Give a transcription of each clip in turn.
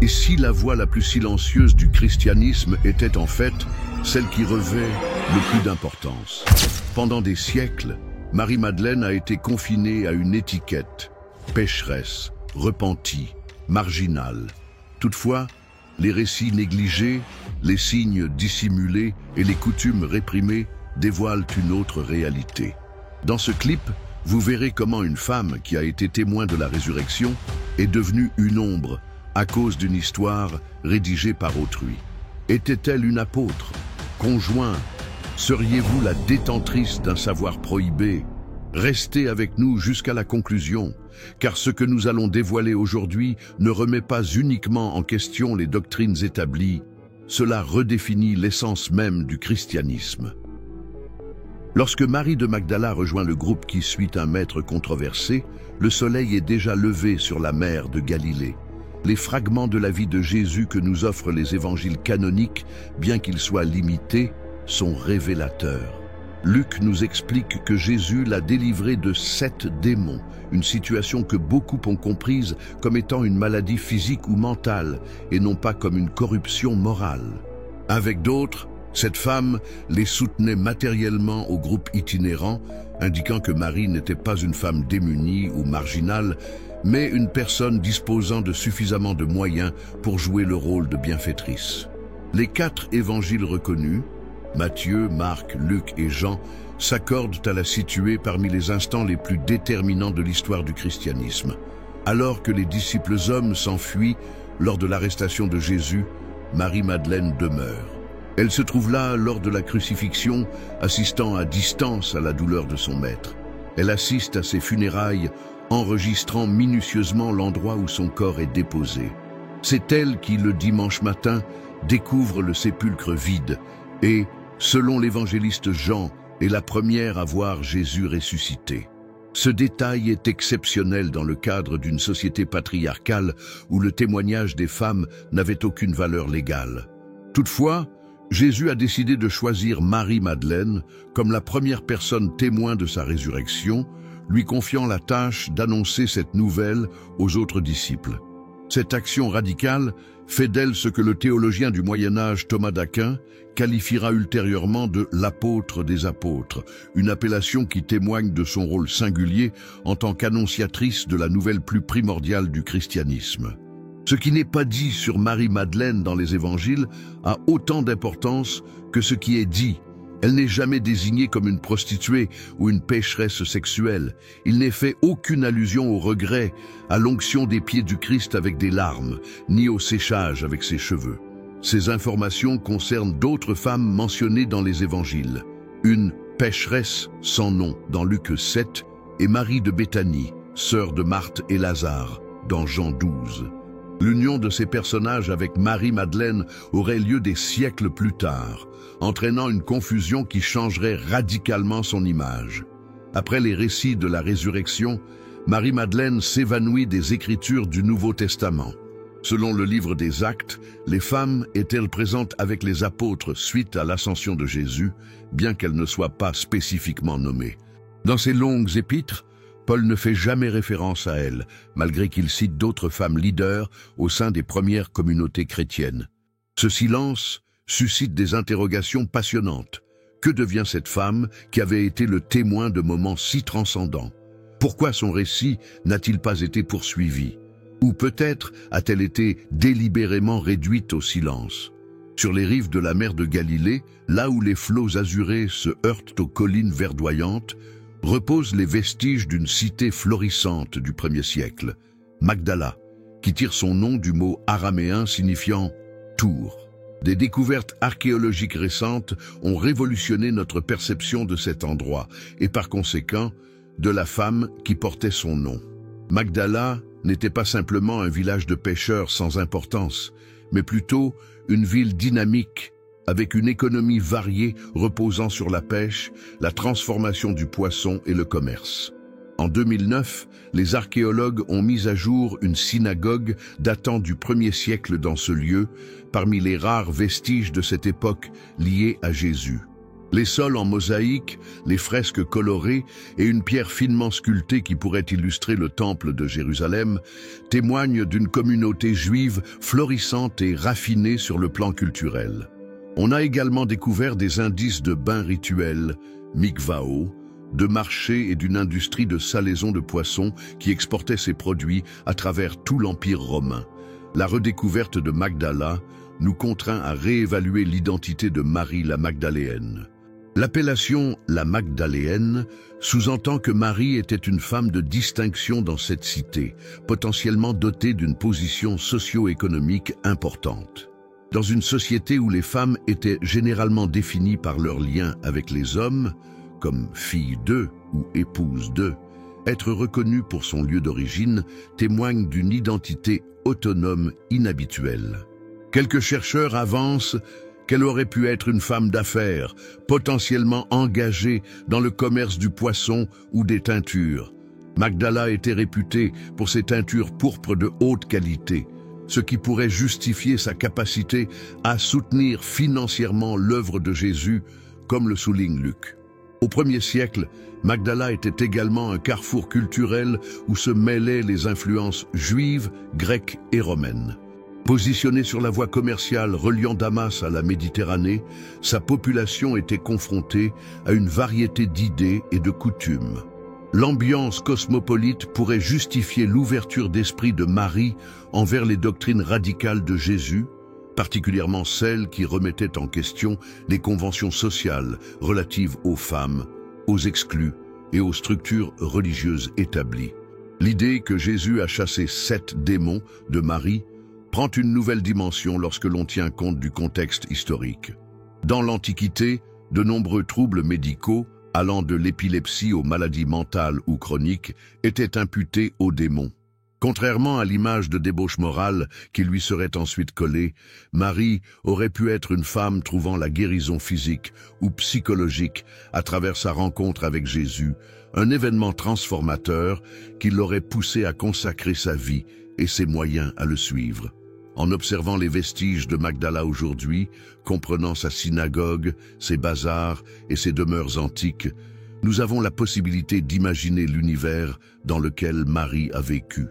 Et si la voix la plus silencieuse du christianisme était en fait celle qui revêt le plus d'importance? Pendant des siècles, Marie-Madeleine a été confinée à une étiquette: pécheresse, repentie, marginale. Toutefois, les récits négligés, les signes dissimulés et les coutumes réprimées dévoilent une autre réalité. Dans ce clip, vous verrez comment une femme qui a été témoin de la résurrection est devenue une ombre à cause d'une histoire rédigée par autrui. Était-elle une apôtre? Conjoint? Seriez-vous la détentrice d'un savoir prohibé? Restez avec nous jusqu'à la conclusion, car ce que nous allons dévoiler aujourd'hui ne remet pas uniquement en question les doctrines établies, cela redéfinit l'essence même du christianisme. Lorsque Marie de Magdala rejoint le groupe qui suit un maître controversé, le soleil est déjà levé sur la mer de Galilée. Les fragments de la vie de Jésus que nous offrent les évangiles canoniques, bien qu'ils soient limités, sont révélateurs. Luc nous explique que Jésus l'a délivré de 7 démons, une situation que beaucoup ont comprise comme étant une maladie physique ou mentale, et non pas comme une corruption morale. Avec d'autres, cette femme les soutenait matériellement au groupe itinérant, indiquant que Marie n'était pas une femme démunie ou marginale, mais une personne disposant de suffisamment de moyens pour jouer le rôle de bienfaitrice. Les 4 évangiles reconnus, Matthieu, Marc, Luc et Jean, s'accordent à la situer parmi les instants les plus déterminants de l'histoire du christianisme. Alors que les disciples hommes s'enfuient lors de l'arrestation de Jésus, Marie-Madeleine demeure. Elle se trouve là lors de la crucifixion, assistant à distance à la douleur de son maître. Elle assiste à ses funérailles, enregistrant minutieusement l'endroit où son corps est déposé. C'est elle qui, le dimanche matin, découvre le sépulcre vide et, selon l'évangéliste Jean, est la première à voir Jésus ressuscité. Ce détail est exceptionnel dans le cadre d'une société patriarcale où le témoignage des femmes n'avait aucune valeur légale. Toutefois, Jésus a décidé de choisir Marie-Madeleine comme la première personne témoin de sa résurrection, lui confiant la tâche d'annoncer cette nouvelle aux autres disciples. Cette action radicale fait d'elle ce que le théologien du Moyen-Âge Thomas d'Aquin qualifiera ultérieurement de l'apôtre des apôtres, une appellation qui témoigne de son rôle singulier en tant qu'annonciatrice de la nouvelle plus primordiale du christianisme. Ce qui n'est pas dit sur Marie-Madeleine dans les évangiles a autant d'importance que ce qui est dit. Elle n'est jamais désignée comme une prostituée ou une pécheresse sexuelle. Il n'est fait aucune allusion au regret, à l'onction des pieds du Christ avec des larmes, ni au séchage avec ses cheveux. Ces informations concernent d'autres femmes mentionnées dans les évangiles. Une pécheresse sans nom dans Luc 7 et Marie de Béthanie, sœur de Marthe et Lazare, dans Jean 12. L'union de ces personnages avec Marie-Madeleine aurait lieu des siècles plus tard, entraînant une confusion qui changerait radicalement son image. Après les récits de la résurrection, Marie-Madeleine s'évanouit des Écritures du Nouveau Testament. Selon le livre des Actes, les femmes étaient présentes avec les apôtres suite à l'ascension de Jésus, bien qu'elles ne soient pas spécifiquement nommées. Dans ces longues épîtres, Paul ne fait jamais référence à elle, malgré qu'il cite d'autres femmes leaders au sein des premières communautés chrétiennes. Ce silence suscite des interrogations passionnantes. Que devient cette femme qui avait été le témoin de moments si transcendants? Pourquoi son récit n'a-t-il pas été poursuivi? Ou peut-être a-t-elle été délibérément réduite au silence? Sur les rives de la mer de Galilée, là où les flots azurés se heurtent aux collines verdoyantes, reposent les vestiges d'une cité florissante du 1er siècle, Magdala, qui tire son nom du mot araméen signifiant « tour ». Des découvertes archéologiques récentes ont révolutionné notre perception de cet endroit et par conséquent de la femme qui portait son nom. Magdala n'était pas simplement un village de pêcheurs sans importance, mais plutôt une ville dynamique avec une économie variée reposant sur la pêche, la transformation du poisson et le commerce. En 2009, les archéologues ont mis à jour une synagogue datant du 1er siècle dans ce lieu, parmi les rares vestiges de cette époque liés à Jésus. Les sols en mosaïque, les fresques colorées et une pierre finement sculptée qui pourrait illustrer le temple de Jérusalem témoignent d'une communauté juive florissante et raffinée sur le plan culturel. On a également découvert des indices de bains rituels, mikvao, de marchés et d'une industrie de salaison de poissons qui exportait ses produits à travers tout l'Empire romain. La redécouverte de Magdala nous contraint à réévaluer l'identité de Marie la Magdaléenne. L'appellation « la Magdaléenne » sous-entend que Marie était une femme de distinction dans cette cité, potentiellement dotée d'une position socio-économique importante. Dans une société où les femmes étaient généralement définies par leur lien avec les hommes, comme fille d'eux ou épouse d'eux, être reconnue pour son lieu d'origine témoigne d'une identité autonome inhabituelle. Quelques chercheurs avancent qu'elle aurait pu être une femme d'affaires, potentiellement engagée dans le commerce du poisson ou des teintures. Magdala était réputée pour ses teintures pourpres de haute qualité, ce qui pourrait justifier sa capacité à soutenir financièrement l'œuvre de Jésus, comme le souligne Luc. Au 1er siècle, Magdala était également un carrefour culturel où se mêlaient les influences juives, grecques et romaines. Positionnée sur la voie commerciale reliant Damas à la Méditerranée, sa population était confrontée à une variété d'idées et de coutumes. L'ambiance cosmopolite pourrait justifier l'ouverture d'esprit de Marie envers les doctrines radicales de Jésus, particulièrement celles qui remettaient en question les conventions sociales relatives aux femmes, aux exclus et aux structures religieuses établies. L'idée que Jésus a chassé 7 démons de Marie prend une nouvelle dimension lorsque l'on tient compte du contexte historique. Dans l'Antiquité, de nombreux troubles médicaux, allant de l'épilepsie aux maladies mentales ou chroniques, étaient imputés aux démons. Contrairement à l'image de débauche morale qui lui serait ensuite collée, Marie aurait pu être une femme trouvant la guérison physique ou psychologique à travers sa rencontre avec Jésus, un événement transformateur qui l'aurait poussée à consacrer sa vie et ses moyens à le suivre. En observant les vestiges de Magdala aujourd'hui, comprenant sa synagogue, ses bazars et ses demeures antiques, nous avons la possibilité d'imaginer l'univers dans lequel Marie a vécu.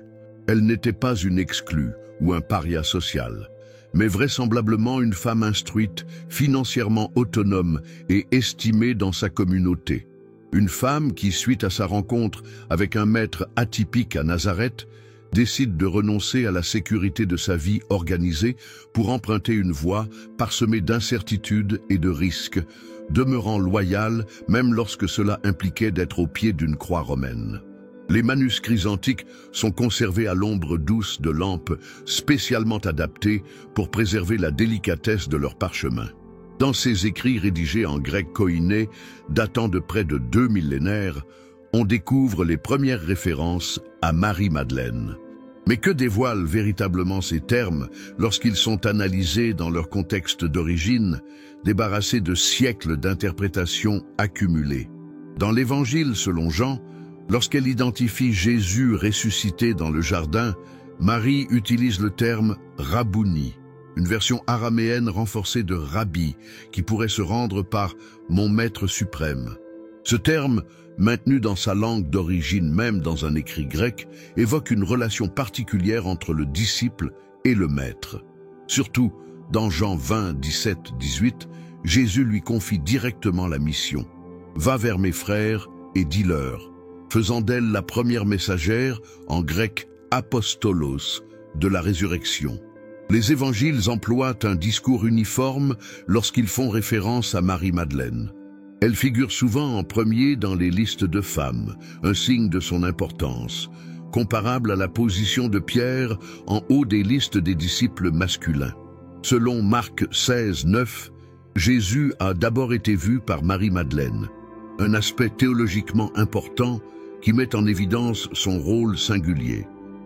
Elle n'était pas une exclue ou un paria social, mais vraisemblablement une femme instruite, financièrement autonome et estimée dans sa communauté. Une femme qui, suite à sa rencontre avec un maître atypique à Nazareth, décide de renoncer à la sécurité de sa vie organisée pour emprunter une voie parsemée d'incertitudes et de risques, demeurant loyale même lorsque cela impliquait d'être au pied d'une croix romaine. Les manuscrits antiques sont conservés à l'ombre douce de lampes spécialement adaptées pour préserver la délicatesse de leur parchemin. Dans ces écrits rédigés en grec koiné, datant de près de 2 millénaires, on découvre les premières références à Marie-Madeleine. Mais que dévoilent véritablement ces termes lorsqu'ils sont analysés dans leur contexte d'origine, débarrassés de siècles d'interprétations accumulées? Dans l'Évangile selon Jean, lorsqu'elle identifie Jésus ressuscité dans le jardin, Marie utilise le terme « rabouni », une version araméenne renforcée de « rabbi » qui pourrait se rendre par « mon maître suprême ». Ce terme, maintenu dans sa langue d'origine même dans un écrit grec, évoque une relation particulière entre le disciple et le maître. Surtout, dans Jean 20, 17, 18, Jésus lui confie directement la mission « Va vers mes frères et dis-leur », faisant d'elle la première messagère, en grec apostolos, de la résurrection. Les évangiles emploient un discours uniforme lorsqu'ils font référence à Marie-Madeleine. Elle figure souvent en premier dans les listes de femmes, un signe de son importance, comparable à la position de Pierre en haut des listes des disciples masculins. Selon Marc 16, 9, Jésus a d'abord été vu par Marie-Madeleine, un aspect théologiquement important qui met en évidence son rôle singulier.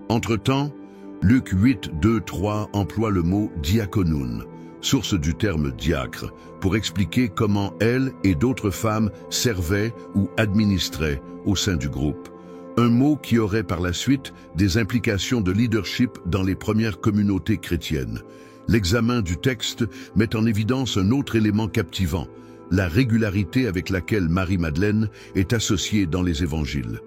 Entre-temps, Luc 8, 2, 3 emploie le mot « diakonoun », source du terme diacre, pour expliquer comment elle et d'autres femmes servaient ou administraient au sein du groupe. Un mot qui aurait par la suite des implications de leadership dans les premières communautés chrétiennes. L'examen du texte met en évidence un autre élément captivant. la régularité avec laquelle Marie-Madeleine est associée dans les évangiles.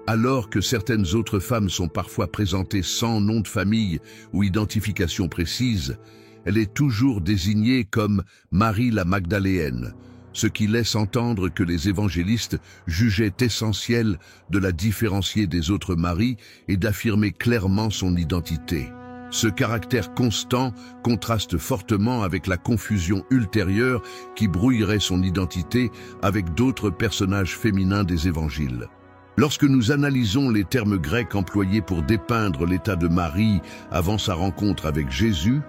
Alors que certaines autres femmes sont parfois présentées sans nom de famille ou identification précise, elle est toujours désignée comme Marie la Magdaléenne, ce qui laisse entendre que les évangélistes jugeaient essentiel de la différencier des autres Maries et d'affirmer clairement son identité. Ce caractère constant contraste fortement avec la confusion ultérieure qui brouillerait son identité avec d'autres personnages féminins des évangiles. Lorsque nous analysons les termes grecs employés pour dépeindre l'état de Marie avant sa rencontre avec Jésus,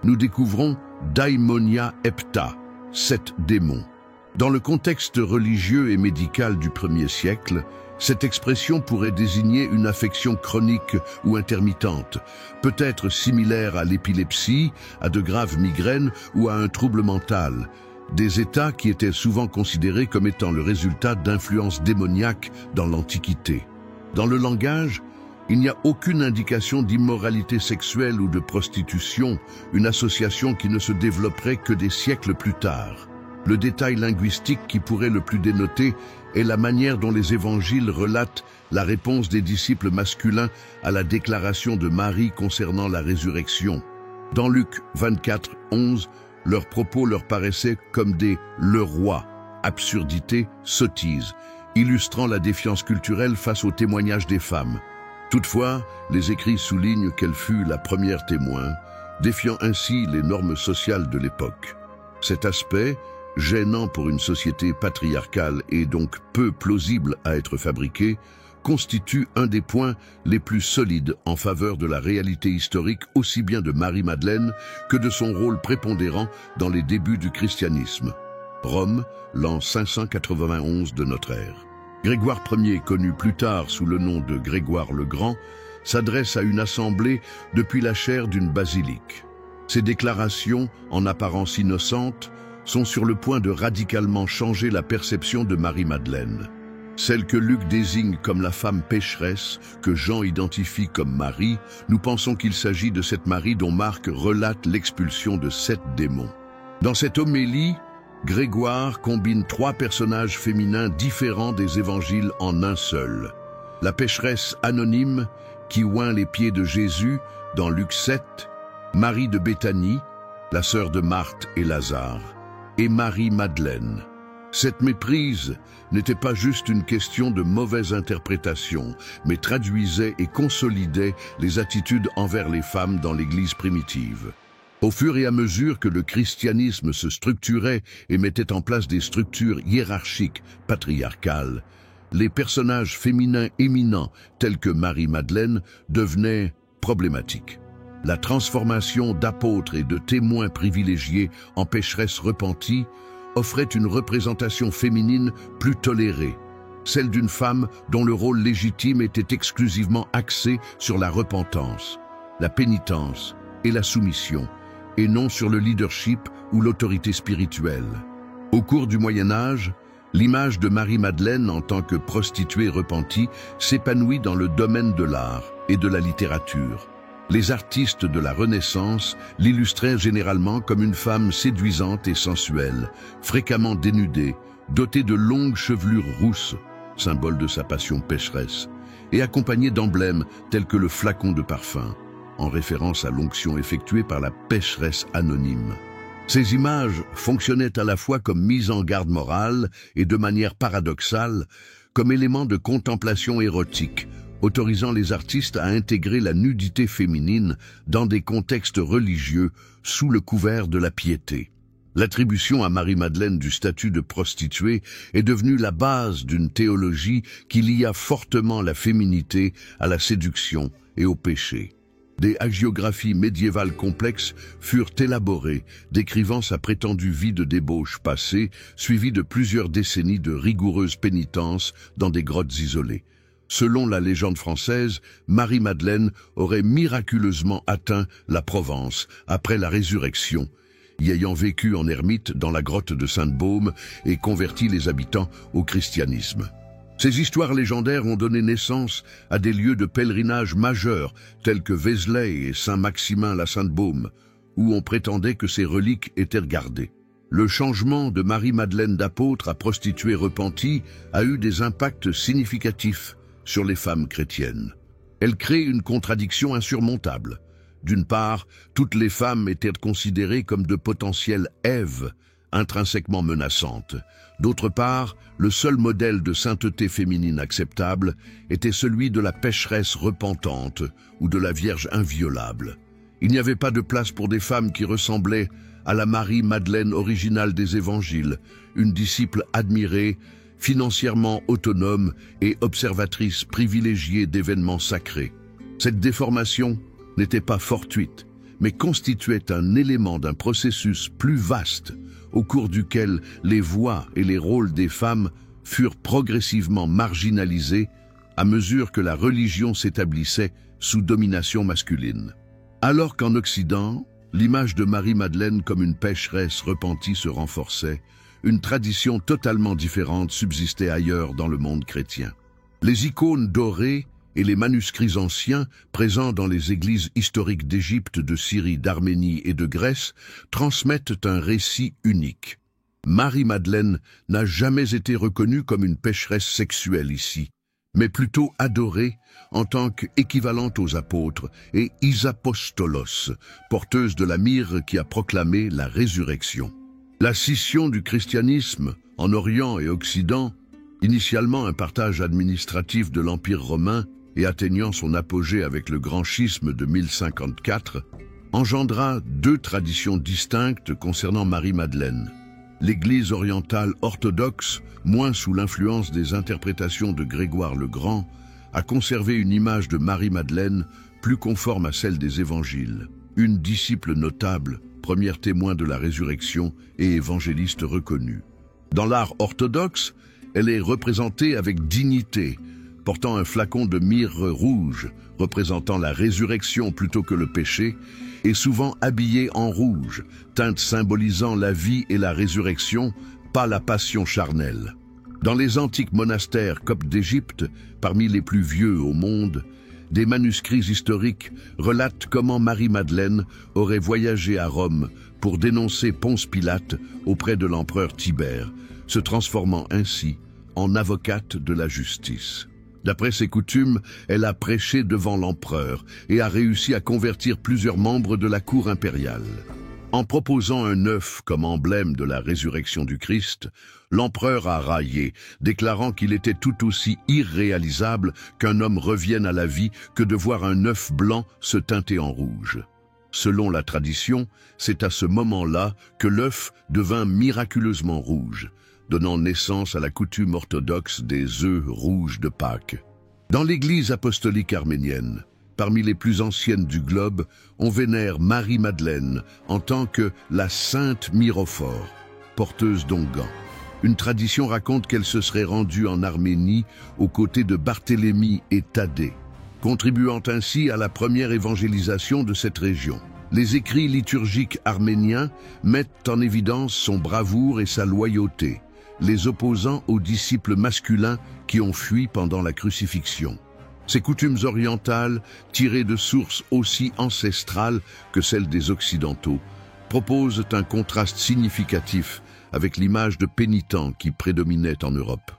nous découvrons daimonia hepta, 7 démons. Dans le contexte religieux et médical du 1er siècle, cette expression pourrait désigner une affection chronique ou intermittente, peut-être similaire à l'épilepsie, à de graves migraines ou à un trouble mental, des états qui étaient souvent considérés comme étant le résultat d'influences démoniaques dans l'Antiquité. Dans le langage, il n'y a aucune indication d'immoralité sexuelle ou de prostitution, une association qui ne se développerait que des siècles plus tard. Le détail linguistique qui pourrait le plus dénoter est la manière dont les évangiles relatent la réponse des disciples masculins à la déclaration de Marie concernant la résurrection. Dans Luc 24, 11, leurs propos leur paraissaient comme des « le roi », absurdité, sottise, illustrant la défiance culturelle face au témoignage des femmes. Toutefois, les écrits soulignent qu'elle fut la première témoin, défiant ainsi les normes sociales de l'époque. Cet aspect, gênant pour une société patriarcale et donc peu plausible à être fabriqué, constitue un des points les plus solides en faveur de la réalité historique aussi bien de Marie-Madeleine que de son rôle prépondérant dans les débuts du christianisme. Rome, l'an 591 de notre ère. Grégoire Ier, connu plus tard sous le nom de Grégoire le Grand, s'adresse à une assemblée depuis la chaire d'une basilique. Ses déclarations, en apparence innocentes, sont sur le point de radicalement changer la perception de Marie-Madeleine. Celle que Luc désigne comme la femme pécheresse, que Jean identifie comme Marie, nous pensons qu'il s'agit de cette Marie dont Marc relate l'expulsion de 7 démons. Dans cette homélie, Grégoire combine 3 personnages féminins différents des évangiles en un seul. La pécheresse anonyme qui oint les pieds de Jésus dans Luc 7, Marie de Béthanie, la sœur de Marthe et Lazare, et Marie-Madeleine. Cette méprise n'était pas juste une question de mauvaise interprétation, mais traduisait et consolidait les attitudes envers les femmes dans l'Église primitive. Au fur et à mesure que le christianisme se structurait et mettait en place des structures hiérarchiques patriarcales, les personnages féminins éminents tels que Marie-Madeleine devenaient problématiques. La transformation d'apôtres et de témoins privilégiés en pécheresses repenties offrait une représentation féminine plus tolérée, celle d'une femme dont le rôle légitime était exclusivement axé sur la repentance, la pénitence et la soumission, et non sur le leadership ou l'autorité spirituelle. Au cours du Moyen Âge, l'image de Marie-Madeleine en tant que prostituée repentie s'épanouit dans le domaine de l'art et de la littérature. Les artistes de la Renaissance l'illustraient généralement comme une femme séduisante et sensuelle, fréquemment dénudée, dotée de longues chevelures rousses, symbole de sa passion pécheresse, et accompagnée d'emblèmes tels que le flacon de parfum, en référence à l'onction effectuée par la pécheresse anonyme. Ces images fonctionnaient à la fois comme mise en garde morale et de manière paradoxale, comme élément de contemplation érotique, autorisant les artistes à intégrer la nudité féminine dans des contextes religieux sous le couvert de la piété. L'attribution à Marie-Madeleine du statut de prostituée est devenue la base d'une théologie qui lia fortement la féminité à la séduction et au péché. Des hagiographies médiévales complexes furent élaborées, décrivant sa prétendue vie de débauche passée, suivie de plusieurs décennies de rigoureuse pénitence dans des grottes isolées. Selon la légende française, Marie-Madeleine aurait miraculeusement atteint la Provence après la résurrection, y ayant vécu en ermite dans la grotte de Sainte-Baume et converti les habitants au christianisme. Ces histoires légendaires ont donné naissance à des lieux de pèlerinage majeurs tels que Vézelay et Saint-Maximin-la-Sainte-Baume, où on prétendait que ces reliques étaient gardées. Le changement de Marie-Madeleine d'apôtre à prostituée repentie a eu des impacts significatifs sur les femmes chrétiennes. Elle crée une contradiction insurmontable. D'une part, toutes les femmes étaient considérées comme de potentielles Èves, intrinsèquement menaçantes. D'autre part, le seul modèle de sainteté féminine acceptable était celui de la pécheresse repentante ou de la Vierge inviolable. Il n'y avait pas de place pour des femmes qui ressemblaient à la Marie-Madeleine originale des évangiles, une disciple admirée, financièrement autonome et observatrice privilégiée d'événements sacrés. Cette déformation n'était pas fortuite, mais constituait un élément d'un processus plus vaste au cours duquel les voix et les rôles des femmes furent progressivement marginalisés à mesure que la religion s'établissait sous domination masculine. Alors qu'en Occident, l'image de Marie-Madeleine comme une pécheresse repentie se renforçait, une tradition totalement différente subsistait ailleurs dans le monde chrétien. Les icônes dorées et les manuscrits anciens, présents dans les églises historiques d'Égypte, de Syrie, d'Arménie et de Grèce, transmettent un récit unique. Marie-Madeleine n'a jamais été reconnue comme une pécheresse sexuelle ici, mais plutôt adorée en tant qu'équivalente aux apôtres et isapostolos, porteuse de la myrrhe qui a proclamé la résurrection. La scission du christianisme en Orient et Occident, initialement un partage administratif de l'Empire romain et atteignant son apogée avec le grand schisme de 1054, engendra deux traditions distinctes concernant Marie-Madeleine. L'Église orientale orthodoxe, moins sous l'influence des interprétations de Grégoire le Grand, a conservé une image de Marie-Madeleine plus conforme à celle des évangiles. Une disciple notable, première témoin de la résurrection et évangéliste reconnue. Dans l'art orthodoxe, elle est représentée avec dignité, portant un flacon de myrrhe rouge, représentant la résurrection plutôt que le péché, et souvent habillée en rouge, teinte symbolisant la vie et la résurrection, pas la passion charnelle. Dans les antiques monastères coptes d'Égypte, parmi les plus vieux au monde, des manuscrits historiques relatent comment Marie-Madeleine aurait voyagé à Rome pour dénoncer Ponce Pilate auprès de l'empereur Tibère, se transformant ainsi en avocate de la justice. D'après ses coutumes, elle a prêché devant l'empereur et a réussi à convertir plusieurs membres de la cour impériale. En proposant un œuf comme emblème de la résurrection du Christ, l'empereur a raillé, déclarant qu'il était tout aussi irréalisable qu'un homme revienne à la vie que de voir un œuf blanc se teinter en rouge. Selon la tradition, c'est à ce moment-là que l'œuf devint miraculeusement rouge, donnant naissance à la coutume orthodoxe des œufs rouges de Pâques. Dans l'Église apostolique arménienne, parmi les plus anciennes du globe, on vénère Marie-Madeleine en tant que la Sainte Myrophore, porteuse d'onguents. Une tradition raconte qu'elle se serait rendue en Arménie aux côtés de Barthélemy et Thaddée, contribuant ainsi à la première évangélisation de cette région. Les écrits liturgiques arméniens mettent en évidence son bravoure et sa loyauté, les opposant aux disciples masculins qui ont fui pendant la crucifixion. Ces coutumes orientales, tirées de sources aussi ancestrales que celles des Occidentaux, proposent un contraste significatif avec l'image de pénitents qui prédominait en Europe.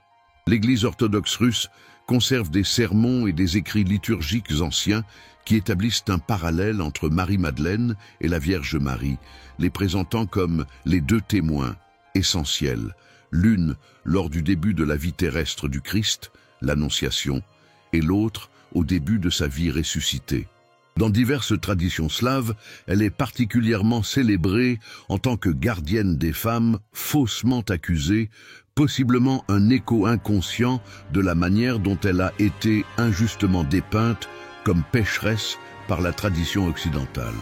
L'Église orthodoxe russe conserve des sermons et des écrits liturgiques anciens qui établissent un parallèle entre Marie-Madeleine et la Vierge Marie, les présentant comme les deux témoins essentiels, l'une lors du début de la vie terrestre du Christ, l'Annonciation, et l'autre au début de sa vie ressuscitée. Dans diverses traditions slaves, elle est particulièrement célébrée en tant que gardienne des femmes faussement accusées, possiblement un écho inconscient de la manière dont elle a été injustement dépeinte comme pécheresse par la tradition occidentale.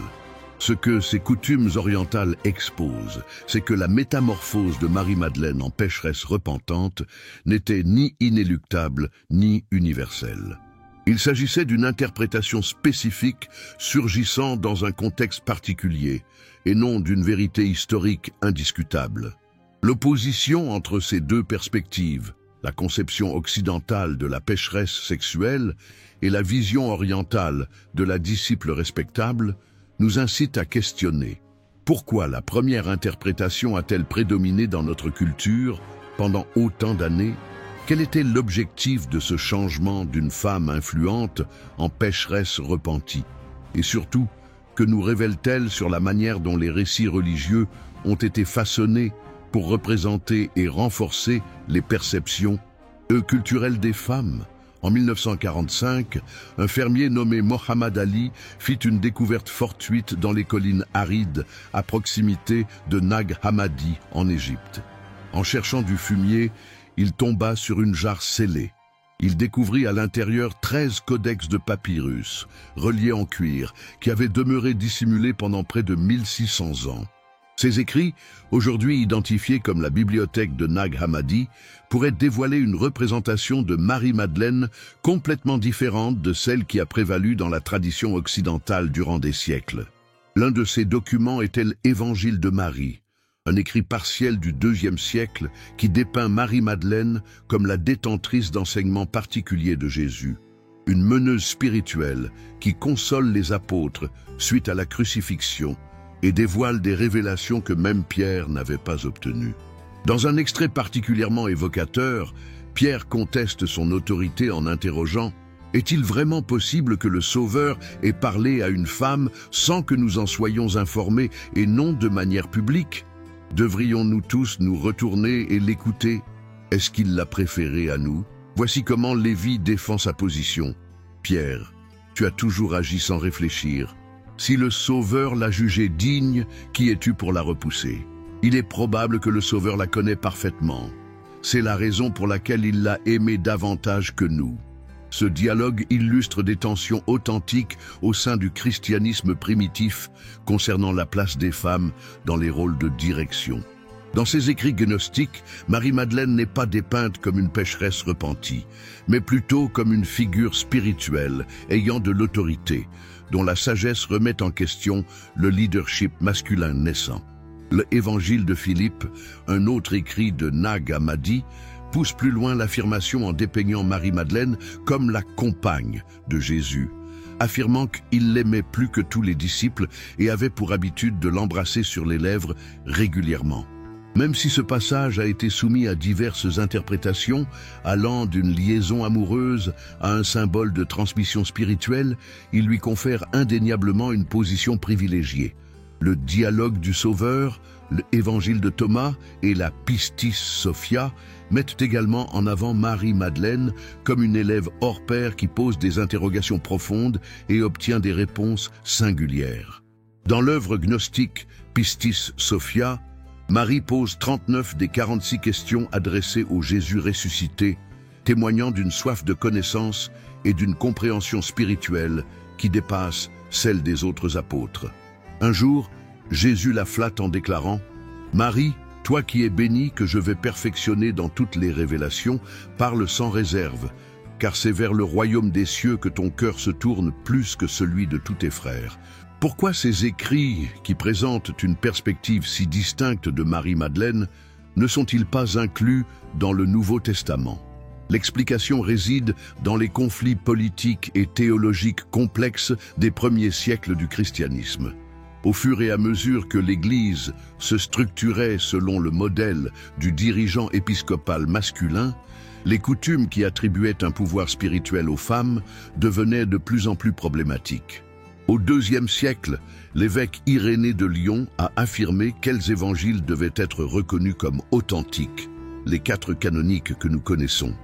Ce que ces coutumes orientales exposent, c'est que la métamorphose de Marie-Madeleine en pécheresse repentante n'était ni inéluctable ni universelle. Il s'agissait d'une interprétation spécifique surgissant dans un contexte particulier, et non d'une vérité historique indiscutable. L'opposition entre ces deux perspectives, la conception occidentale de la pécheresse sexuelle et la vision orientale de la disciple respectable, nous incite à questionner. Pourquoi la première interprétation a-t-elle prédominé dans notre culture pendant autant d'années? Quel était l'objectif de ce changement d'une femme influente en pécheresse repentie? Et surtout, que nous révèle-t-elle sur la manière dont les récits religieux ont été façonnés pour représenter et renforcer les perceptions culturelles des femmes? En 1945, un fermier nommé Mohammad Ali fit une découverte fortuite dans les collines arides à proximité de Nag Hammadi en Égypte. En cherchant du fumier, il tomba sur une jarre scellée. Il découvrit à l'intérieur 13 codex de papyrus, reliés en cuir, qui avaient demeuré dissimulés pendant près de 1600 ans. Ces écrits, aujourd'hui identifiés comme la bibliothèque de Nag Hammadi, pourraient dévoiler une représentation de Marie-Madeleine complètement différente de celle qui a prévalu dans la tradition occidentale durant des siècles. L'un de ces documents était l'Évangile de Marie, un écrit partiel du IIe siècle qui dépeint Marie-Madeleine comme la détentrice d'enseignements particuliers de Jésus, une meneuse spirituelle qui console les apôtres suite à la crucifixion et dévoile des révélations que même Pierre n'avait pas obtenues. Dans un extrait particulièrement évocateur, Pierre conteste son autorité en interrogeant « Est-il vraiment possible que le Sauveur ait parlé à une femme sans que nous en soyons informés et non de manière publique ? Devrions-nous tous nous retourner et l'écouter? Est-ce qu'il l'a préféré à nous ?» Voici comment Lévi défend sa position. « Pierre, tu as toujours agi sans réfléchir. Si le Sauveur l'a jugée digne, qui es-tu pour la repousser? Il est probable que le Sauveur la connaît parfaitement. C'est la raison pour laquelle il l'a aimée davantage que nous. » Ce dialogue illustre des tensions authentiques au sein du christianisme primitif concernant la place des femmes dans les rôles de direction. Dans ses écrits gnostiques, Marie-Madeleine n'est pas dépeinte comme une pécheresse repentie, mais plutôt comme une figure spirituelle ayant de l'autorité, dont la sagesse remet en question le leadership masculin naissant. L'Évangile de Philippe, un autre écrit de Nag Hammadi, pousse plus loin l'affirmation en dépeignant Marie-Madeleine comme la compagne de Jésus, affirmant qu'il l'aimait plus que tous les disciples et avait pour habitude de l'embrasser sur les lèvres régulièrement. Même si ce passage a été soumis à diverses interprétations, allant d'une liaison amoureuse à un symbole de transmission spirituelle, il lui confère indéniablement une position privilégiée. Le dialogue du Sauveur, l'Évangile de Thomas et la Pistis Sophia mettent également en avant Marie-Madeleine comme une élève hors pair qui pose des interrogations profondes et obtient des réponses singulières. Dans l'œuvre gnostique Pistis Sophia, Marie pose 39 des 46 questions adressées au Jésus ressuscité, témoignant d'une soif de connaissance et d'une compréhension spirituelle qui dépasse celle des autres apôtres. Un jour, Jésus la flatte en déclarant « Marie, toi qui es bénie que je vais perfectionner dans toutes les révélations, parle sans réserve, car c'est vers le royaume des cieux que ton cœur se tourne plus que celui de tous tes frères. » Pourquoi ces écrits, qui présentent une perspective si distincte de Marie-Madeleine, ne sont-ils pas inclus dans le Nouveau Testament? L'explication réside dans les conflits politiques et théologiques complexes des premiers siècles du christianisme. Au fur et à mesure que l'Église se structurait selon le modèle du dirigeant épiscopal masculin, les coutumes qui attribuaient un pouvoir spirituel aux femmes devenaient de plus en plus problématiques. Au IIe siècle, l'évêque Irénée de Lyon a affirmé quels évangiles devaient être reconnus comme authentiques, les 4 canoniques que nous connaissons,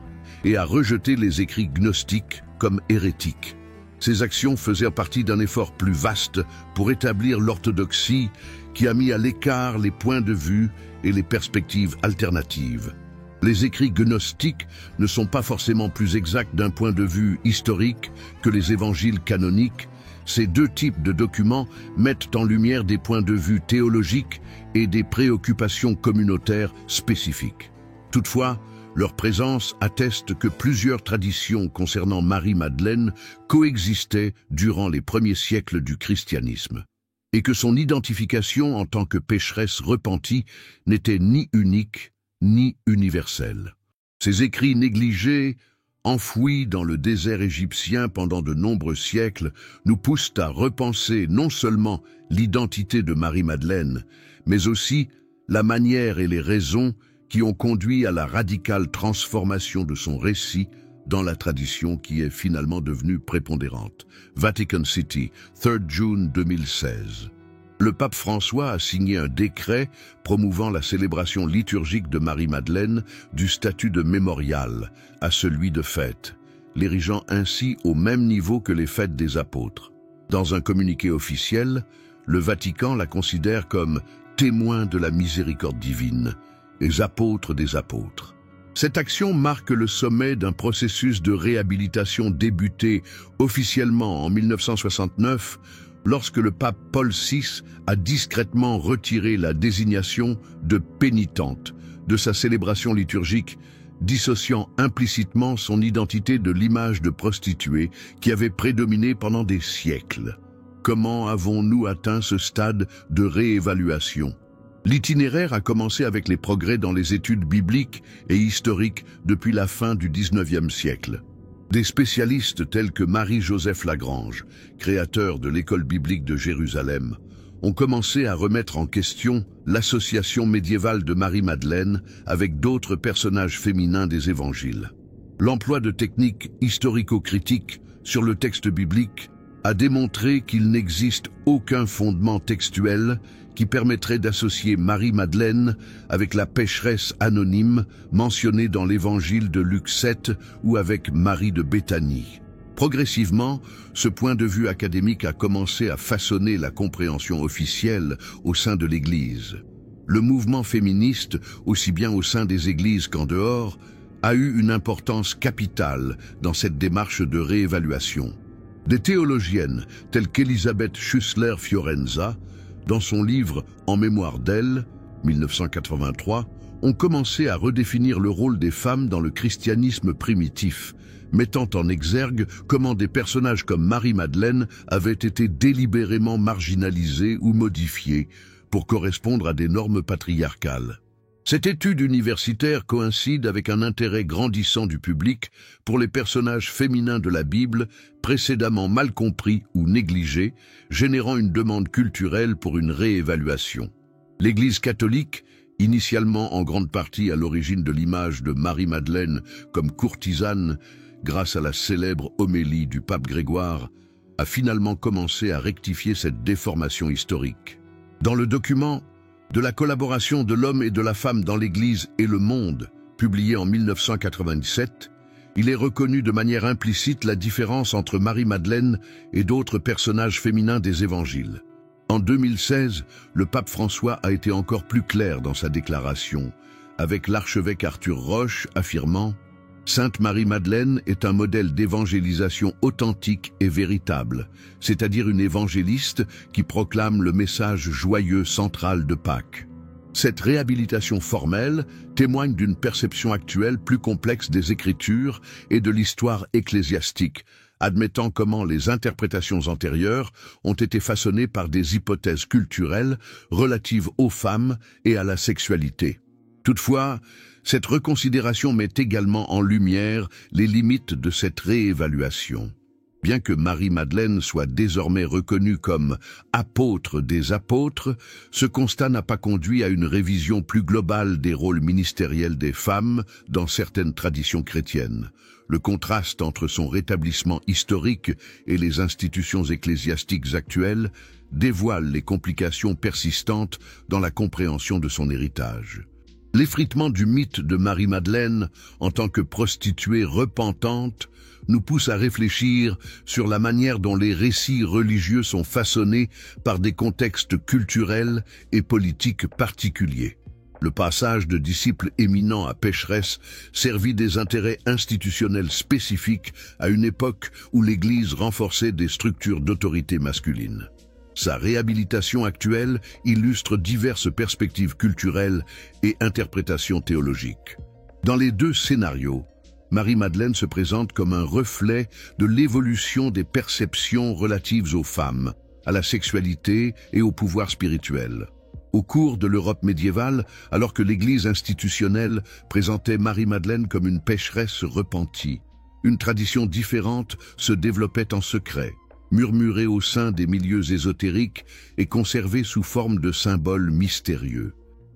et a rejeté les écrits gnostiques comme hérétiques. Ces actions faisaient partie d'un effort plus vaste pour établir l'orthodoxie qui a mis à l'écart les points de vue et les perspectives alternatives. Les écrits gnostiques ne sont pas forcément plus exacts d'un point de vue historique que les évangiles canoniques. Ces deux types de documents mettent en lumière des points de vue théologiques et des préoccupations communautaires spécifiques. Toutefois, leur présence atteste que plusieurs traditions concernant Marie-Madeleine coexistaient durant les premiers siècles du christianisme, et que son identification en tant que pécheresse repentie n'était ni unique ni universelle. Ces écrits négligés enfouis dans le désert égyptien pendant de nombreux siècles, nous poussent à repenser non seulement l'identité de Marie-Madeleine, mais aussi la manière et les raisons qui ont conduit à la radicale transformation de son récit dans la tradition qui est finalement devenue prépondérante. Vatican City, 3 June 2016. Le pape François a signé un décret promouvant la célébration liturgique de Marie-Madeleine du statut de mémorial à celui de fête, l'érigeant ainsi au même niveau que les fêtes des apôtres. Dans un communiqué officiel, le Vatican la considère comme témoin de la miséricorde divine, les apôtres des apôtres. Cette action marque le sommet d'un processus de réhabilitation débuté officiellement en 1969, lorsque le pape Paul VI a discrètement retiré la désignation de pénitente de sa célébration liturgique, dissociant implicitement son identité de l'image de prostituée qui avait prédominé pendant des siècles. Comment avons-nous atteint ce stade de réévaluation? L'itinéraire a commencé avec les progrès dans les études bibliques et historiques depuis la fin du XIXe siècle. Des spécialistes tels que Marie-Joseph Lagrange, créateur de l'école biblique de Jérusalem, ont commencé à remettre en question l'association médiévale de Marie-Madeleine avec d'autres personnages féminins des évangiles. L'emploi de techniques historico-critiques sur le texte biblique a démontré qu'il n'existe aucun fondement textuel qui permettrait d'associer Marie-Madeleine avec la pécheresse anonyme mentionnée dans l'évangile de Luc 7 ou avec Marie de Béthanie. Progressivement, ce point de vue académique a commencé à façonner la compréhension officielle au sein de l'Église. Le mouvement féministe, aussi bien au sein des églises qu'en dehors, a eu une importance capitale dans cette démarche de réévaluation. Des théologiennes telles qu'Elisabeth Schussler-Fiorenza, dans son livre « En mémoire d'elle » 1983, ont commencé à redéfinir le rôle des femmes dans le christianisme primitif, mettant en exergue comment des personnages comme Marie-Madeleine avaient été délibérément marginalisés ou modifiés pour correspondre à des normes patriarcales. Cette étude universitaire coïncide avec un intérêt grandissant du public pour les personnages féminins de la Bible, précédemment mal compris ou négligés, générant une demande culturelle pour une réévaluation. L'Église catholique, initialement en grande partie à l'origine de l'image de Marie-Madeleine comme courtisane, grâce à la célèbre homélie du pape Grégoire, a finalement commencé à rectifier cette déformation historique. Dans le document « De la collaboration de l'homme et de la femme dans l'Église et le monde », publié en 1997, il est reconnu de manière implicite la différence entre Marie-Madeleine et d'autres personnages féminins des évangiles. En 2016, le pape François a été encore plus clair dans sa déclaration, avec l'archevêque Arthur Roche affirmant « Sainte Marie-Madeleine est un modèle d'évangélisation authentique et véritable, c'est-à-dire une évangéliste qui proclame le message joyeux central de Pâques. » Cette réhabilitation formelle témoigne d'une perception actuelle plus complexe des Écritures et de l'histoire ecclésiastique, admettant comment les interprétations antérieures ont été façonnées par des hypothèses culturelles relatives aux femmes et à la sexualité. Toutefois, cette reconsidération met également en lumière les limites de cette réévaluation. Bien que Marie-Madeleine soit désormais reconnue comme apôtre des apôtres, ce constat n'a pas conduit à une révision plus globale des rôles ministériels des femmes dans certaines traditions chrétiennes. Le contraste entre son rétablissement historique et les institutions ecclésiastiques actuelles dévoile les complications persistantes dans la compréhension de son héritage. L'effritement du mythe de Marie-Madeleine en tant que prostituée repentante nous pousse à réfléchir sur la manière dont les récits religieux sont façonnés par des contextes culturels et politiques particuliers. Le passage de disciples éminents à pécheresse servit des intérêts institutionnels spécifiques à une époque où l'Église renforçait des structures d'autorité masculine. Sa réhabilitation actuelle illustre diverses perspectives culturelles et interprétations théologiques. Dans les deux scénarios, Marie-Madeleine se présente comme un reflet de l'évolution des perceptions relatives aux femmes, à la sexualité et au pouvoir spirituel. Au cours de l'Europe médiévale, alors que l'Église institutionnelle présentait Marie-Madeleine comme une pécheresse repentie, une tradition différente se développait en secret, murmurée au sein des milieux ésotériques et conservée sous forme de symboles mystérieux.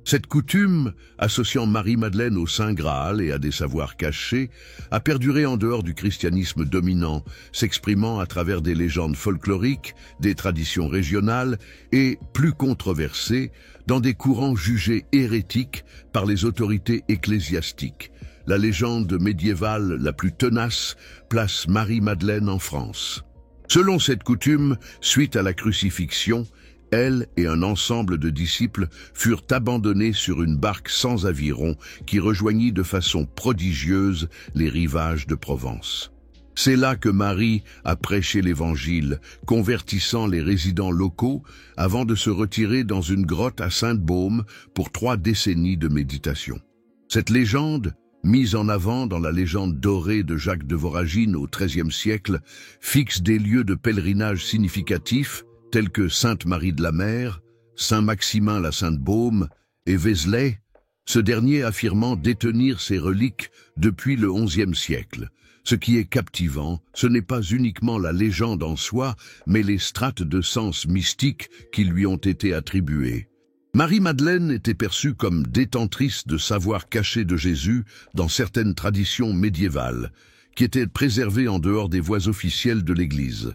Cette coutume, associant Marie-Madeleine au Saint Graal et à des savoirs cachés, a perduré en dehors du christianisme dominant, s'exprimant à travers des légendes folkloriques, des traditions régionales et, plus controversées, dans des courants jugés hérétiques par les autorités ecclésiastiques. La légende médiévale la plus tenace place Marie-Madeleine en France. Selon cette coutume, suite à la crucifixion, elle et un ensemble de disciples furent abandonnés sur une barque sans aviron qui rejoignit de façon prodigieuse les rivages de Provence. C'est là que Marie a prêché l'Évangile, convertissant les résidents locaux avant de se retirer dans une grotte à Sainte-Baume pour 3 décennies de méditation. Cette légende, mise en avant dans la légende dorée de Jacques de Voragine au XIIIe siècle, fixe des lieux de pèlerinage significatifs tels que Sainte-Marie de la Mer, Saint-Maximin la Sainte-Baume et Vézelay, ce dernier affirmant détenir ces reliques depuis le XIe siècle. Ce qui est captivant, ce n'est pas uniquement la légende en soi, mais les strates de sens mystiques qui lui ont été attribuées. Marie-Madeleine était perçue comme détentrice de savoirs cachés de Jésus dans certaines traditions médiévales, qui étaient préservées en dehors des voies officielles de l'Église.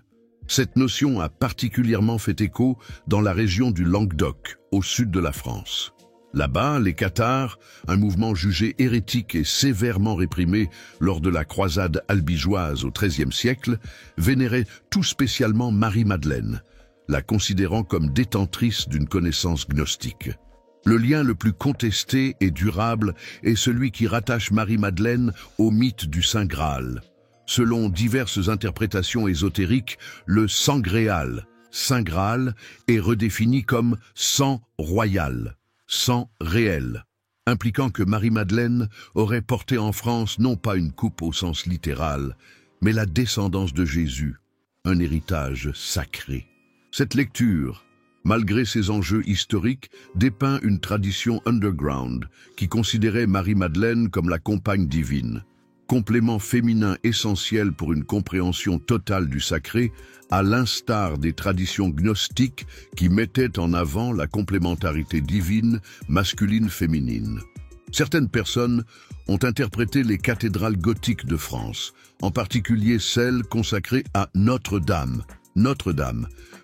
Cette notion a particulièrement fait écho dans la région du Languedoc, au sud de la France. Là-bas, les cathares, un mouvement jugé hérétique et sévèrement réprimé lors de la croisade albigeoise au XIIIe siècle, vénéraient tout spécialement Marie-Madeleine, la considérant comme détentrice d'une connaissance gnostique. Le lien le plus contesté et durable est celui qui rattache Marie-Madeleine au mythe du Saint Graal. Selon diverses interprétations ésotériques, le Sangréal, Saint Graal, est redéfini comme sang royal, sang réel, impliquant que Marie-Madeleine aurait porté en France non pas une coupe au sens littéral, mais la descendance de Jésus, un héritage sacré. Cette lecture, malgré ses enjeux historiques, dépeint une tradition underground qui considérait Marie-Madeleine comme la compagne divine, complément féminin essentiel pour une compréhension totale du sacré, à l'instar des traditions gnostiques qui mettaient en avant la complémentarité divine masculine-féminine. Certaines personnes ont interprété les cathédrales gothiques de France, en particulier celles consacrées à Notre-Dame,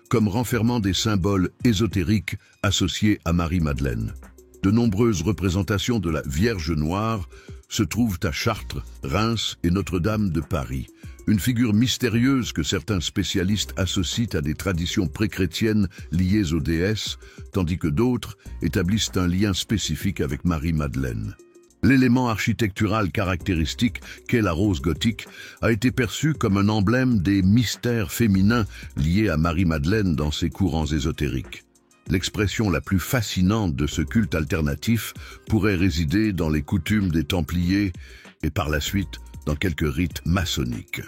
comme renfermant des symboles ésotériques associés à Marie-Madeleine. De nombreuses représentations de la Vierge Noire se trouvent à Chartres, Reims et Notre-Dame de Paris, une figure mystérieuse que certains spécialistes associent à des traditions pré-chrétiennes liées aux déesses, tandis que d'autres établissent un lien spécifique avec Marie-Madeleine. L'élément architectural caractéristique qu'est la rose gothique a été perçu comme un emblème des mystères féminins liés à Marie-Madeleine dans ses courants ésotériques. L'expression la plus fascinante de ce culte alternatif pourrait résider dans les coutumes des Templiers et par la suite dans quelques rites maçonniques.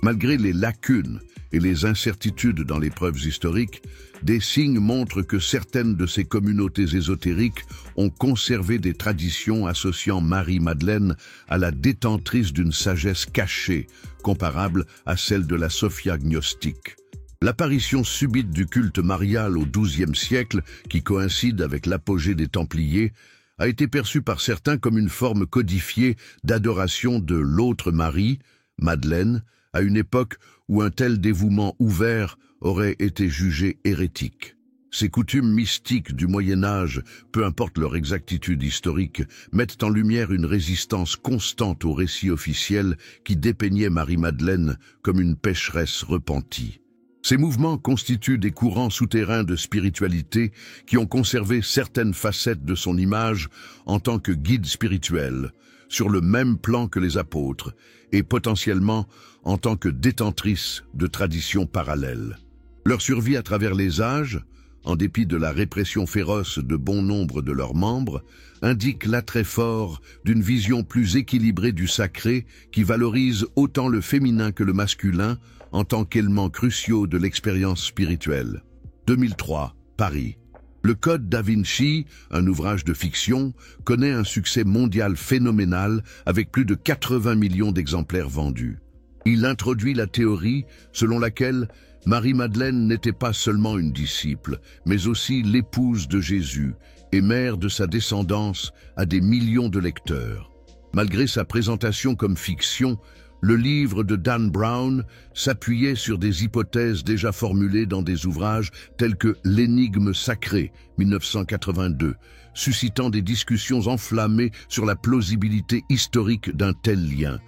Malgré les lacunes et les incertitudes dans les preuves historiques, des signes montrent que certaines de ces communautés ésotériques ont conservé des traditions associant Marie-Madeleine à la détentrice d'une sagesse cachée, comparable à celle de la Sophia gnostique. L'apparition subite du culte marial au XIIe siècle, qui coïncide avec l'apogée des Templiers, a été perçue par certains comme une forme codifiée d'adoration de l'autre Marie, Madeleine, à une époque où un tel dévouement ouvert aurait été jugé hérétique. Ces coutumes mystiques du Moyen-Âge, peu importe leur exactitude historique, mettent en lumière une résistance constante au récit officiel qui dépeignait Marie-Madeleine comme une pécheresse repentie. Ces mouvements constituent des courants souterrains de spiritualité qui ont conservé certaines facettes de son image en tant que guide spirituel, sur le même plan que les apôtres, et potentiellement en tant que détentrice de traditions parallèles. Leur survie à travers les âges, en dépit de la répression féroce de bon nombre de leurs membres, indique l'attrait fort d'une vision plus équilibrée du sacré qui valorise autant le féminin que le masculin en tant qu'éléments cruciaux de l'expérience spirituelle. 2003, Paris. Le Code da Vinci, un ouvrage de fiction, connaît un succès mondial phénoménal avec plus de 80 millions d'exemplaires vendus. Il introduit la théorie selon laquelle Marie-Madeleine n'était pas seulement une disciple, mais aussi l'épouse de Jésus et mère de sa descendance à des millions de lecteurs. Malgré sa présentation comme fiction, le livre de Dan Brown s'appuyait sur des hypothèses déjà formulées dans des ouvrages tels que L'énigme sacrée, 1982, suscitant des discussions enflammées sur la plausibilité historique d'un tel lien.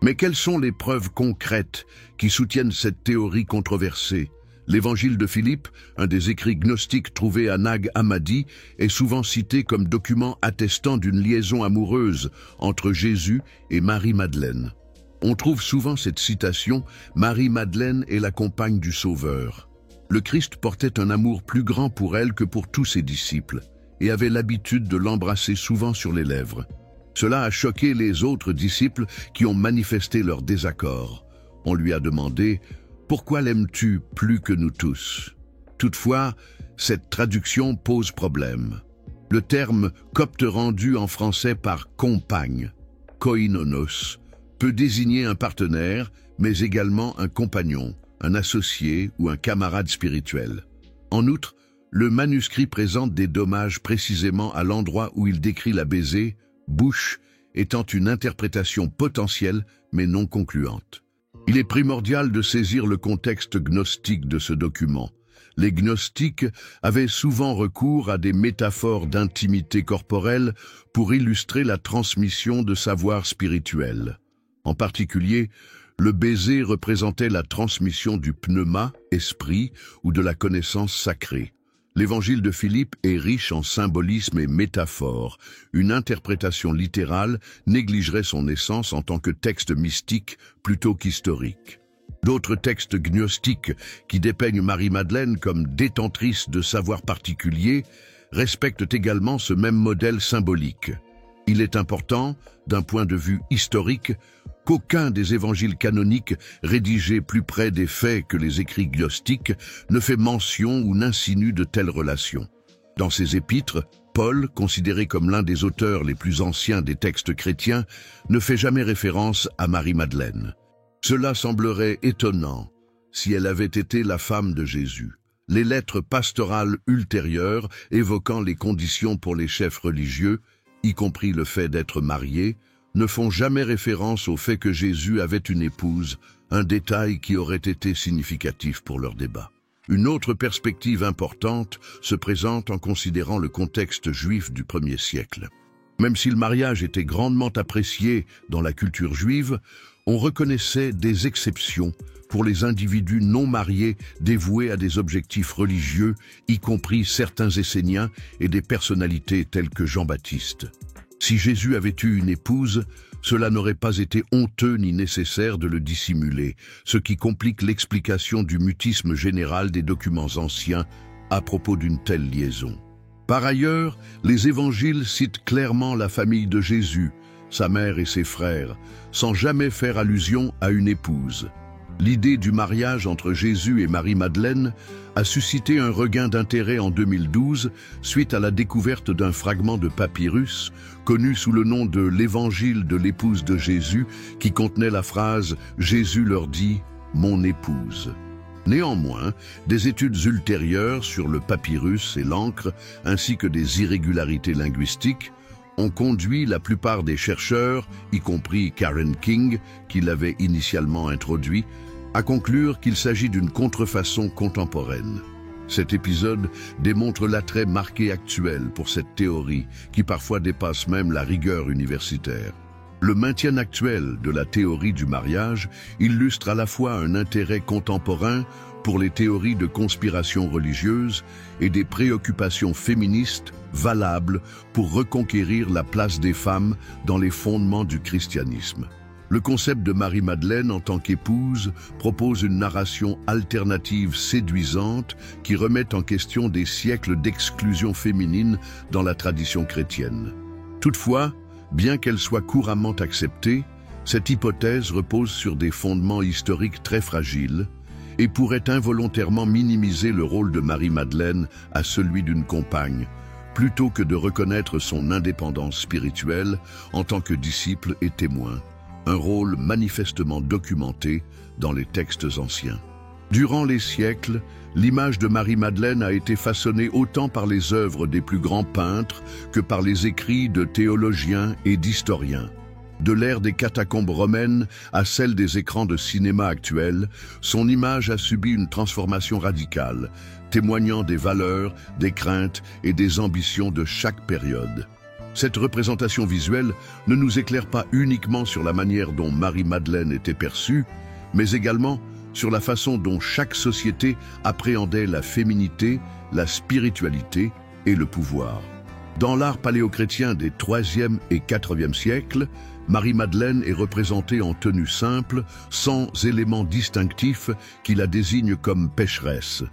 Mais quelles sont les preuves concrètes qui soutiennent cette théorie controversée? L'Évangile de Philippe, un des écrits gnostiques trouvés à Nag Hammadi, est souvent cité comme document attestant d'une liaison amoureuse entre Jésus et Marie-Madeleine. On trouve souvent cette citation « Marie-Madeleine est la compagne du Sauveur ». Le Christ portait un amour plus grand pour elle que pour tous ses disciples et avait l'habitude de l'embrasser souvent sur les lèvres. Cela a choqué les autres disciples qui ont manifesté leur désaccord. On lui a demandé « Pourquoi l'aimes-tu plus que nous tous ?» Toutefois, cette traduction pose problème. Le terme copte rendu en français par « compagne » koinonos, peut désigner un partenaire, mais également un compagnon, un associé ou un camarade spirituel. En outre, le manuscrit présente des dommages précisément à l'endroit où il décrit la baiser, bouche, étant une interprétation potentielle mais non concluante. Il est primordial de saisir le contexte gnostique de ce document. Les gnostiques avaient souvent recours à des métaphores d'intimité corporelle pour illustrer la transmission de savoirs spirituels. En particulier, le baiser représentait la transmission du pneuma, esprit, ou de la connaissance sacrée. L'Évangile de Philippe est riche en symbolisme et métaphores. Une interprétation littérale négligerait son essence en tant que texte mystique plutôt qu'historique. D'autres textes gnostiques qui dépeignent Marie-Madeleine comme détentrice de savoirs particuliers respectent également ce même modèle symbolique. Il est important, d'un point de vue historique, qu'aucun des évangiles canoniques rédigés plus près des faits que les écrits gnostiques ne fait mention ou n'insinue de telles relations. Dans ses épîtres, Paul, considéré comme l'un des auteurs les plus anciens des textes chrétiens, ne fait jamais référence à Marie-Madeleine. Cela semblerait étonnant si elle avait été la femme de Jésus. Les lettres pastorales ultérieures évoquant les conditions pour les chefs religieux, y compris le fait d'être marié, ne font jamais référence au fait que Jésus avait une épouse, un détail qui aurait été significatif pour leur débat. Une autre perspective importante se présente en considérant le contexte juif du 1er siècle. Même si le mariage était grandement apprécié dans la culture juive, on reconnaissait des exceptions pour les individus non mariés dévoués à des objectifs religieux, y compris certains Esséniens et des personnalités telles que Jean-Baptiste. Si Jésus avait eu une épouse, cela n'aurait pas été honteux ni nécessaire de le dissimuler, ce qui complique l'explication du mutisme général des documents anciens à propos d'une telle liaison. Par ailleurs, les évangiles citent clairement la famille de Jésus, sa mère et ses frères, sans jamais faire allusion à une épouse. L'idée du mariage entre Jésus et Marie-Madeleine a suscité un regain d'intérêt en 2012 suite à la découverte d'un fragment de papyrus connu sous le nom de l'Évangile de l'épouse de Jésus qui contenait la phrase « Jésus leur dit « mon épouse ». Néanmoins, des études ultérieures sur le papyrus et l'encre ainsi que des irrégularités linguistiques ont conduit la plupart des chercheurs, y compris Karen King, qui l'avait initialement introduit, à conclure qu'il s'agit d'une contrefaçon contemporaine. Cet épisode démontre l'attrait marqué actuel pour cette théorie, qui parfois dépasse même la rigueur universitaire. Le maintien actuel de la théorie du mariage illustre à la fois un intérêt contemporain pour les théories de conspiration religieuse et des préoccupations féministes valables pour reconquérir la place des femmes dans les fondements du christianisme. Le concept de Marie-Madeleine en tant qu'épouse propose une narration alternative séduisante qui remet en question des siècles d'exclusion féminine dans la tradition chrétienne. Toutefois, bien qu'elle soit couramment acceptée, cette hypothèse repose sur des fondements historiques très fragiles et pourrait involontairement minimiser le rôle de Marie-Madeleine à celui d'une compagne, plutôt que de reconnaître son indépendance spirituelle en tant que disciple et témoin. un rôle manifestement documenté dans les textes anciens. Durant les siècles, l'image de Marie-Madeleine a été façonnée autant par les œuvres des plus grands peintres que par les écrits de théologiens et d'historiens. De l'ère des catacombes romaines à celle des écrans de cinéma actuels, son image a subi une transformation radicale, témoignant des valeurs, des craintes et des ambitions de chaque période. Cette représentation visuelle ne nous éclaire pas uniquement sur la manière dont Marie-Madeleine était perçue, mais également sur la façon dont chaque société appréhendait la féminité, la spiritualité et le pouvoir. Dans l'art paléochrétien des 3e et 4e siècles, Marie-Madeleine est représentée en tenue simple, sans éléments distinctifs qui la désignent comme pécheresse.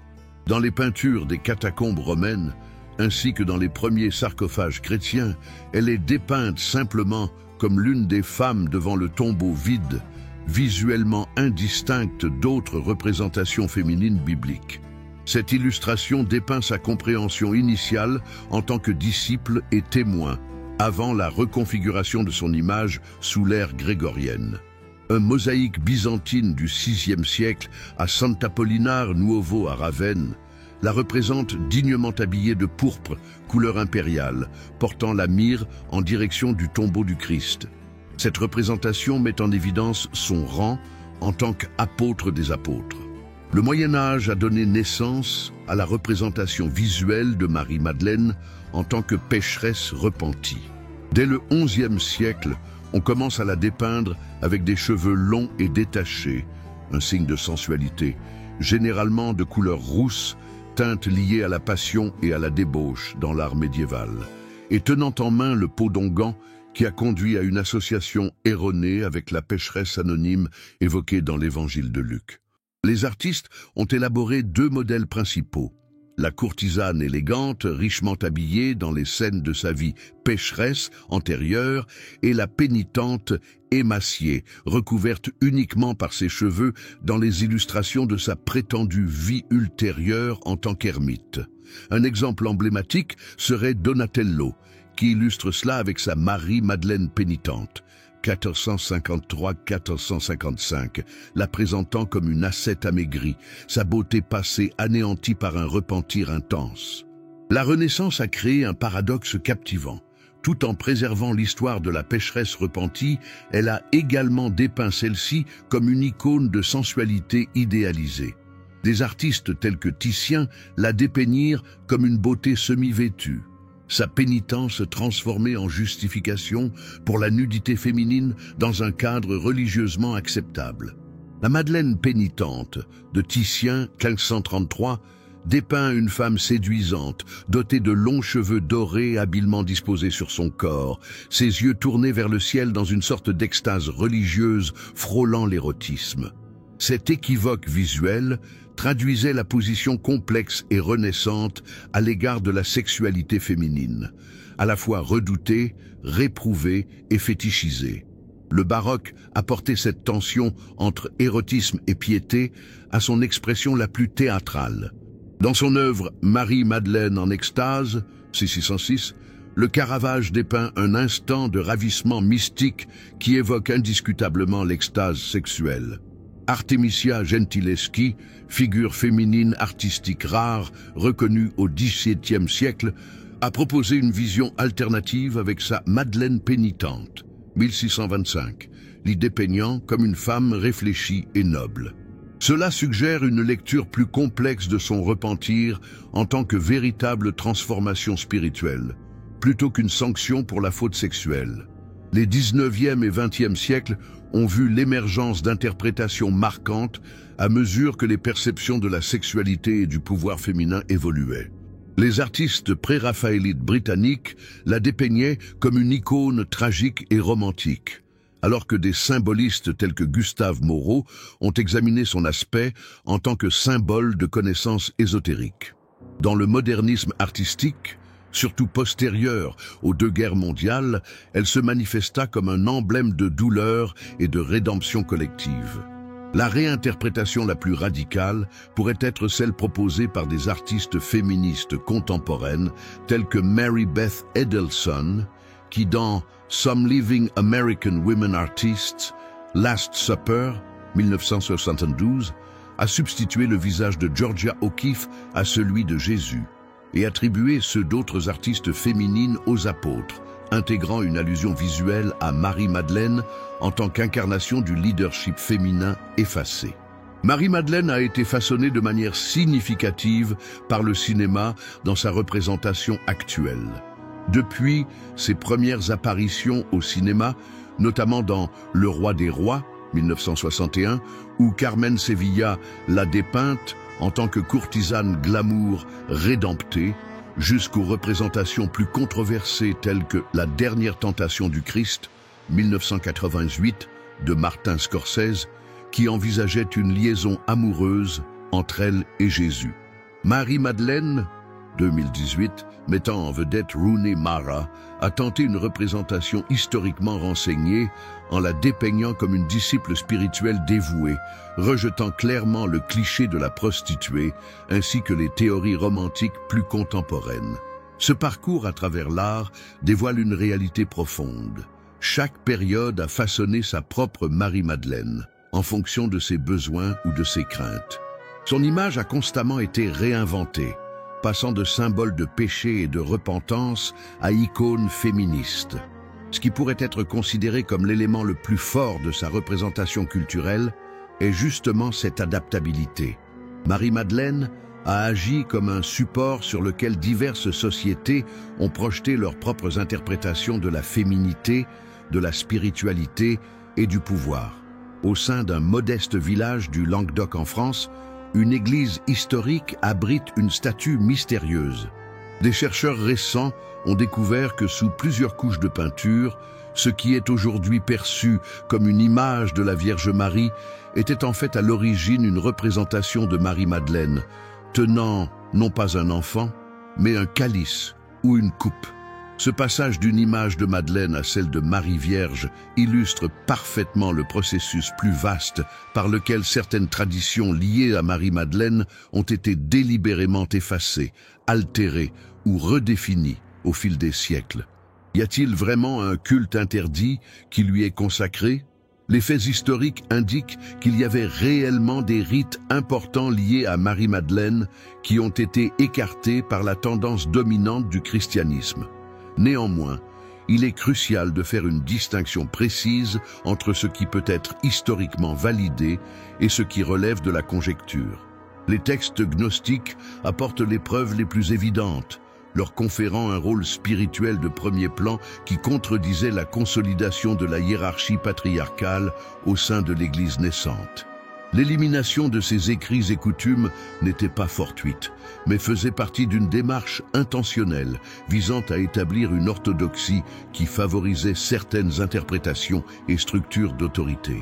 Dans les peintures des catacombes romaines, ainsi que dans les premiers sarcophages chrétiens, elle est dépeinte simplement comme l'une des femmes devant le tombeau vide, visuellement indistincte d'autres représentations féminines bibliques. Cette illustration dépeint sa compréhension initiale en tant que disciple et témoin, avant la reconfiguration de son image sous l'ère grégorienne. Un mosaïque byzantine du VIe siècle à Sant'Apollinare Nuovo à Ravenne la représente dignement habillée de pourpre, couleur impériale, portant la myrrhe en direction du tombeau du Christ. Cette représentation met en évidence son rang en tant qu'apôtre des apôtres. Le Moyen-Âge a donné naissance à la représentation visuelle de Marie-Madeleine en tant que pécheresse repentie. Dès le XIe siècle, on commence à la dépeindre avec des cheveux longs et détachés, un signe de sensualité, généralement de couleur rousse, teinte liée à la passion et à la débauche dans l'art médiéval, et tenant en main le pot d'onguent qui a conduit à une association erronée avec la pécheresse anonyme évoquée dans l'évangile de Luc. Les artistes ont élaboré 2 modèles principaux. La courtisane élégante, richement habillée dans les scènes de sa vie pécheresse antérieure, et la pénitente émaciée, recouverte uniquement par ses cheveux dans les illustrations de sa prétendue vie ultérieure en tant qu'ermite. Un exemple emblématique serait Donatello, qui illustre cela avec sa Marie-Madeleine pénitente, 1453-1455, la présentant comme une ascète amaigrie, sa beauté passée anéantie par un repentir intense. La Renaissance a créé un paradoxe captivant. Tout en préservant l'histoire de la pécheresse repentie, elle a également dépeint celle-ci comme une icône de sensualité idéalisée. Des artistes tels que Titien la dépeignirent comme une beauté semi-vêtue. Sa pénitence transformée en justification pour la nudité féminine dans un cadre religieusement acceptable. La Madeleine pénitente de Titien, 1533, dépeint une femme séduisante, dotée de longs cheveux dorés habilement disposés sur son corps, ses yeux tournés vers le ciel dans une sorte d'extase religieuse frôlant l'érotisme. Cet équivoque visuel traduisait la position complexe et renaissante à l'égard de la sexualité féminine, à la fois redoutée, réprouvée et fétichisée. Le baroque a porté cette tension entre érotisme et piété à son expression la plus théâtrale. Dans son œuvre Marie-Madeleine en extase, 1606, le Caravage dépeint un instant de ravissement mystique qui évoque indiscutablement l'extase sexuelle. Artemisia Gentileschi, figure féminine artistique rare, reconnue au XVIIe siècle, a proposé une vision alternative avec sa Madeleine pénitente, 1625, l'y dépeignant comme une femme réfléchie et noble. Cela suggère une lecture plus complexe de son repentir en tant que véritable transformation spirituelle, plutôt qu'une sanction pour la faute sexuelle. Les 19e et 20e siècles ont vu l'émergence d'interprétations marquantes à mesure que les perceptions de la sexualité et du pouvoir féminin évoluaient. Les artistes pré-raphaélites britanniques la dépeignaient comme une icône tragique et romantique, alors que des symbolistes tels que Gustave Moreau ont examiné son aspect en tant que symbole de connaissances ésotériques. Dans le modernisme artistique, surtout postérieure aux 2 guerres mondiales, elle se manifesta comme un emblème de douleur et de rédemption collective. La réinterprétation la plus radicale pourrait être celle proposée par des artistes féministes contemporaines telles que Mary Beth Edelson, qui dans Some Living American Women Artists, Last Supper, 1972, a substitué le visage de Georgia O'Keeffe à celui de Jésus et attribué ceux d'autres artistes féminines aux apôtres, intégrant une allusion visuelle à Marie-Madeleine en tant qu'incarnation du leadership féminin effacé. Marie-Madeleine a été façonnée de manière significative par le cinéma dans sa représentation actuelle. Depuis ses premières apparitions au cinéma, notamment dans Le Roi des Rois, 1961, où Carmen Sevilla l'a dépeinte en tant que courtisane glamour rédemptée, jusqu'aux représentations plus controversées telles que La Dernière Tentation du Christ, 1988, de Martin Scorsese, qui envisageait une liaison amoureuse entre elle et Jésus. Marie-Madeleine, 2018, mettant en vedette Rooney Mara, a tenté une représentation historiquement renseignée en la dépeignant comme une disciple spirituelle dévouée, rejetant clairement le cliché de la prostituée ainsi que les théories romantiques plus contemporaines. Ce parcours à travers l'art dévoile une réalité profonde. Chaque période a façonné sa propre Marie-Madeleine, en fonction de ses besoins ou de ses craintes. Son image a constamment été réinventée, passant de symbole de péché et de repentance à icône féministe. Ce qui pourrait être considéré comme l'élément le plus fort de sa représentation culturelle est justement cette adaptabilité. Marie-Madeleine a agi comme un support sur lequel diverses sociétés ont projeté leurs propres interprétations de la féminité, de la spiritualité et du pouvoir. Au sein d'un modeste village du Languedoc en France, une église historique abrite une statue mystérieuse. Des chercheurs récents ont découvert que sous plusieurs couches de peinture, ce qui est aujourd'hui perçu comme une image de la Vierge Marie était en fait à l'origine une représentation de Marie-Madeleine, tenant non pas un enfant, mais un calice ou une coupe. Ce passage d'une image de Madeleine à celle de Marie Vierge illustre parfaitement le processus plus vaste par lequel certaines traditions liées à Marie-Madeleine ont été délibérément effacées, altérées ou redéfinies au fil des siècles. Y a-t-il vraiment un culte interdit qui lui est consacré ? Les faits historiques indiquent qu'il y avait réellement des rites importants liés à Marie-Madeleine qui ont été écartés par la tendance dominante du christianisme. Néanmoins, il est crucial de faire une distinction précise entre ce qui peut être historiquement validé et ce qui relève de la conjecture. Les textes gnostiques apportent les preuves les plus évidentes, leur conférant un rôle spirituel de premier plan qui contredisait la consolidation de la hiérarchie patriarcale au sein de l'Église naissante. L'élimination de ces écrits et coutumes n'était pas fortuite, mais faisait partie d'une démarche intentionnelle visant à établir une orthodoxie qui favorisait certaines interprétations et structures d'autorité.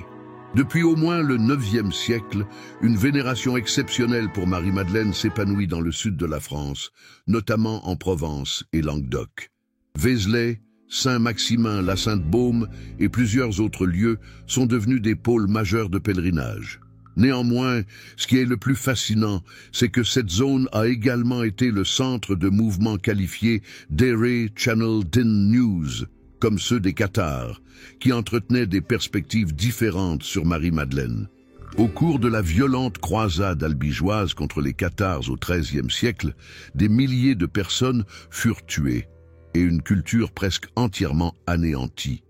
Depuis au moins le IXe siècle, une vénération exceptionnelle pour Marie-Madeleine s'épanouit dans le sud de la France, notamment en Provence et Languedoc. Vézelay, Saint-Maximin, la Sainte-Baume et plusieurs autres lieux sont devenus des pôles majeurs de pèlerinage. Néanmoins, ce qui est le plus fascinant, c'est que cette zone a également été le centre de mouvements qualifiés d'Ere Channel Din News, comme ceux des Cathares, qui entretenaient des perspectives différentes sur Marie-Madeleine. Au cours de la violente croisade albigeoise contre les Cathares au XIIIe siècle, des milliers de personnes furent tuées et une culture presque entièrement anéantie.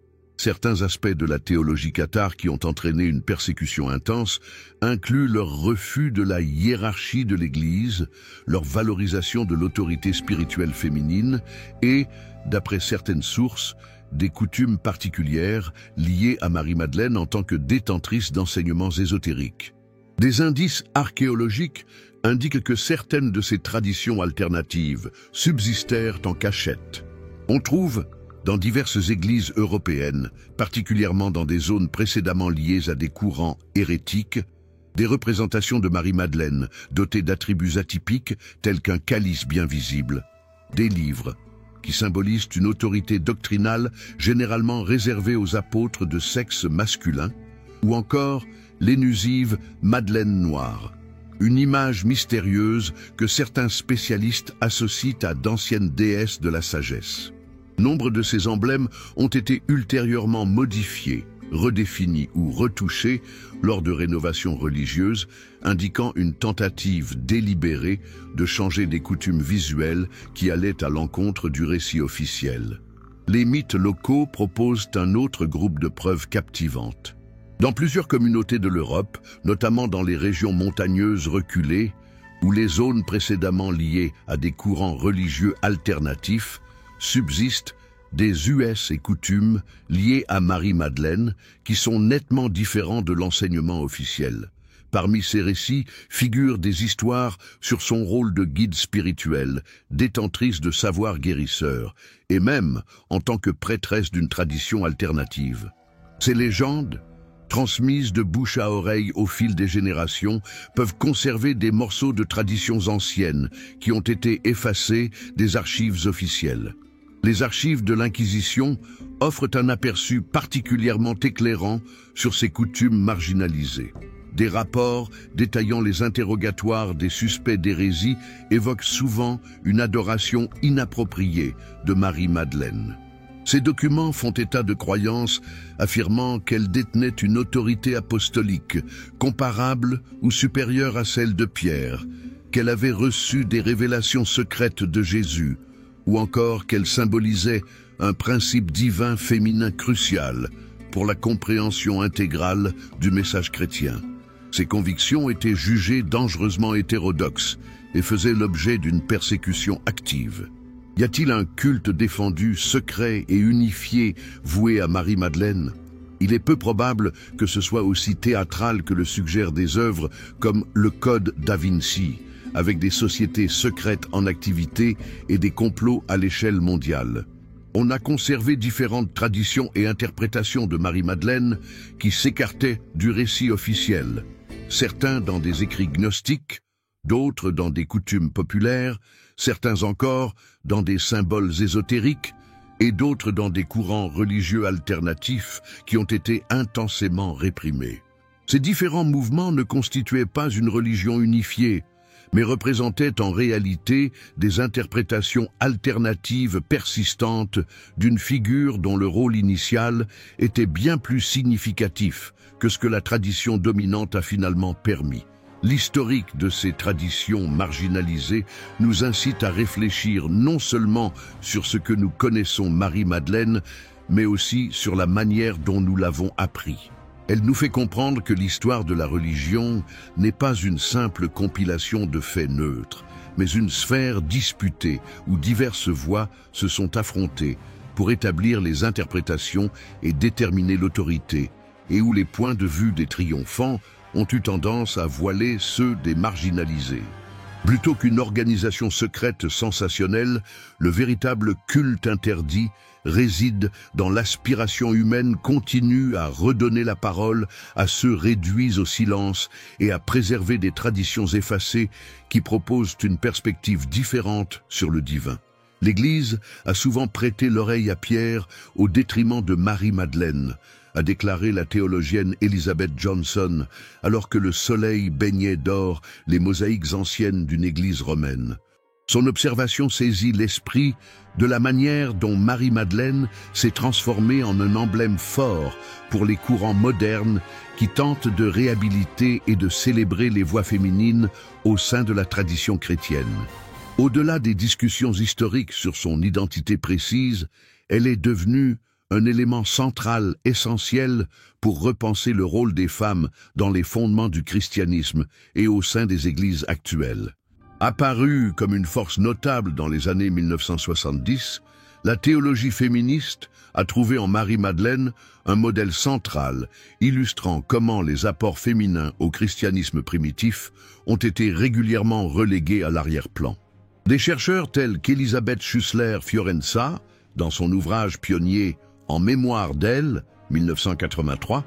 Certains aspects de la théologie cathare qui ont entraîné une persécution intense incluent leur refus de la hiérarchie de l'Église, leur valorisation de l'autorité spirituelle féminine et, d'après certaines sources, des coutumes particulières liées à Marie-Madeleine en tant que détentrice d'enseignements ésotériques. Des indices archéologiques indiquent que certaines de ces traditions alternatives subsistèrent en cachette. On trouve dans diverses églises européennes, particulièrement dans des zones précédemment liées à des courants hérétiques, des représentations de Marie-Madeleine dotées d'attributs atypiques tels qu'un calice bien visible, des livres qui symbolisent une autorité doctrinale généralement réservée aux apôtres de sexe masculin, ou encore l'énusive Madeleine noire, une image mystérieuse que certains spécialistes associent à d'anciennes déesses de la sagesse. Nombre de ces emblèmes ont été ultérieurement modifiés, redéfinis ou retouchés lors de rénovations religieuses, indiquant une tentative délibérée de changer des coutumes visuelles qui allaient à l'encontre du récit officiel. Les mythes locaux proposent un autre groupe de preuves captivantes. Dans plusieurs communautés de l'Europe, notamment dans les régions montagneuses reculées, ou les zones précédemment liées à des courants religieux alternatifs, subsistent des us et coutumes liées à Marie-Madeleine qui sont nettement différents de l'enseignement officiel. Parmi ces récits figurent des histoires sur son rôle de guide spirituel, détentrice de savoirs guérisseurs, et même en tant que prêtresse d'une tradition alternative. Ces légendes, transmises de bouche à oreille au fil des générations, peuvent conserver des morceaux de traditions anciennes qui ont été effacés des archives officielles. Les archives de l'Inquisition offrent un aperçu particulièrement éclairant sur ces coutumes marginalisées. Des rapports détaillant les interrogatoires des suspects d'hérésie évoquent souvent une adoration inappropriée de Marie-Madeleine. Ces documents font état de croyances affirmant qu'elle détenait une autorité apostolique comparable ou supérieure à celle de Pierre, qu'elle avait reçu des révélations secrètes de Jésus, ou encore qu'elle symbolisait un principe divin féminin crucial pour la compréhension intégrale du message chrétien. Ces convictions étaient jugées dangereusement hétérodoxes et faisaient l'objet d'une persécution active. Y a-t-il un culte défendu, secret et unifié voué à Marie-Madeleine? Il est peu probable que ce soit aussi théâtral que le suggèrent des œuvres comme le Code da Vinci, avec des sociétés secrètes en activité et des complots à l'échelle mondiale. On a conservé différentes traditions et interprétations de Marie-Madeleine qui s'écartaient du récit officiel, certains dans des écrits gnostiques, d'autres dans des coutumes populaires, certains encore dans des symboles ésotériques, et d'autres dans des courants religieux alternatifs qui ont été intensément réprimés. Ces différents mouvements ne constituaient pas une religion unifiée, mais représentaient en réalité des interprétations alternatives persistantes d'une figure dont le rôle initial était bien plus significatif que ce que la tradition dominante a finalement permis. L'historique de ces traditions marginalisées nous incite à réfléchir non seulement sur ce que nous connaissons Marie-Madeleine, mais aussi sur la manière dont nous l'avons appris. Elle nous fait comprendre que l'histoire de la religion n'est pas une simple compilation de faits neutres, mais une sphère disputée où diverses voix se sont affrontées pour établir les interprétations et déterminer l'autorité, et où les points de vue des triomphants ont eu tendance à voiler ceux des marginalisés. Plutôt qu'une organisation secrète sensationnelle, le véritable culte interdit réside dans l'aspiration humaine continue à redonner la parole à ceux réduits au silence et à préserver des traditions effacées qui proposent une perspective différente sur le divin. L'Église a souvent prêté l'oreille à Pierre au détriment de Marie-Madeleine, a déclaré la théologienne Elizabeth Johnson, alors que le soleil baignait d'or les mosaïques anciennes d'une église romaine. Son observation saisit l'esprit de la manière dont Marie-Madeleine s'est transformée en un emblème fort pour les courants modernes qui tentent de réhabiliter et de célébrer les voix féminines au sein de la tradition chrétienne. Au-delà des discussions historiques sur son identité précise, elle est devenue un élément central, essentiel pour repenser le rôle des femmes dans les fondements du christianisme et au sein des églises actuelles. Apparue comme une force notable dans les années 1970, la théologie féministe a trouvé en Marie-Madeleine un modèle central illustrant comment les apports féminins au christianisme primitif ont été régulièrement relégués à l'arrière-plan. Des chercheurs tels qu'Elisabeth Schussler-Fiorenza, dans son ouvrage pionnier En mémoire d'elle, 1983,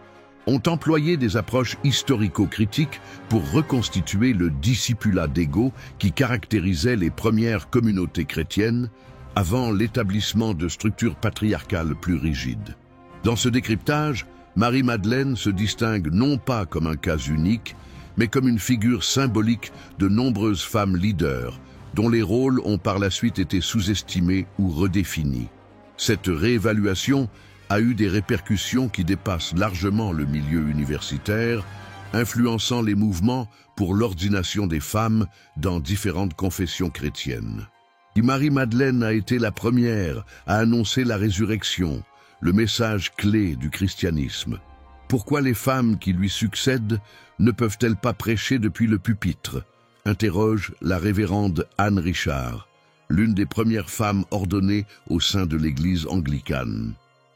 ont employé des approches historico-critiques pour reconstituer le discipulat d'ego qui caractérisait les premières communautés chrétiennes avant l'établissement de structures patriarcales plus rigides. Dans ce décryptage, Marie-Madeleine se distingue non pas comme un cas unique, mais comme une figure symbolique de nombreuses femmes leaders, dont les rôles ont par la suite été sous-estimés ou redéfinis. Cette réévaluation a eu des répercussions qui dépassent largement le milieu universitaire, influençant les mouvements pour l'ordination des femmes dans différentes confessions chrétiennes. Et Marie-Madeleine a été la première à annoncer la résurrection, le message clé du christianisme. Pourquoi les femmes qui lui succèdent ne peuvent-elles pas prêcher depuis le pupitre? Interroge la révérende Anne Richard, l'une des premières femmes ordonnées au sein de l'Église anglicane.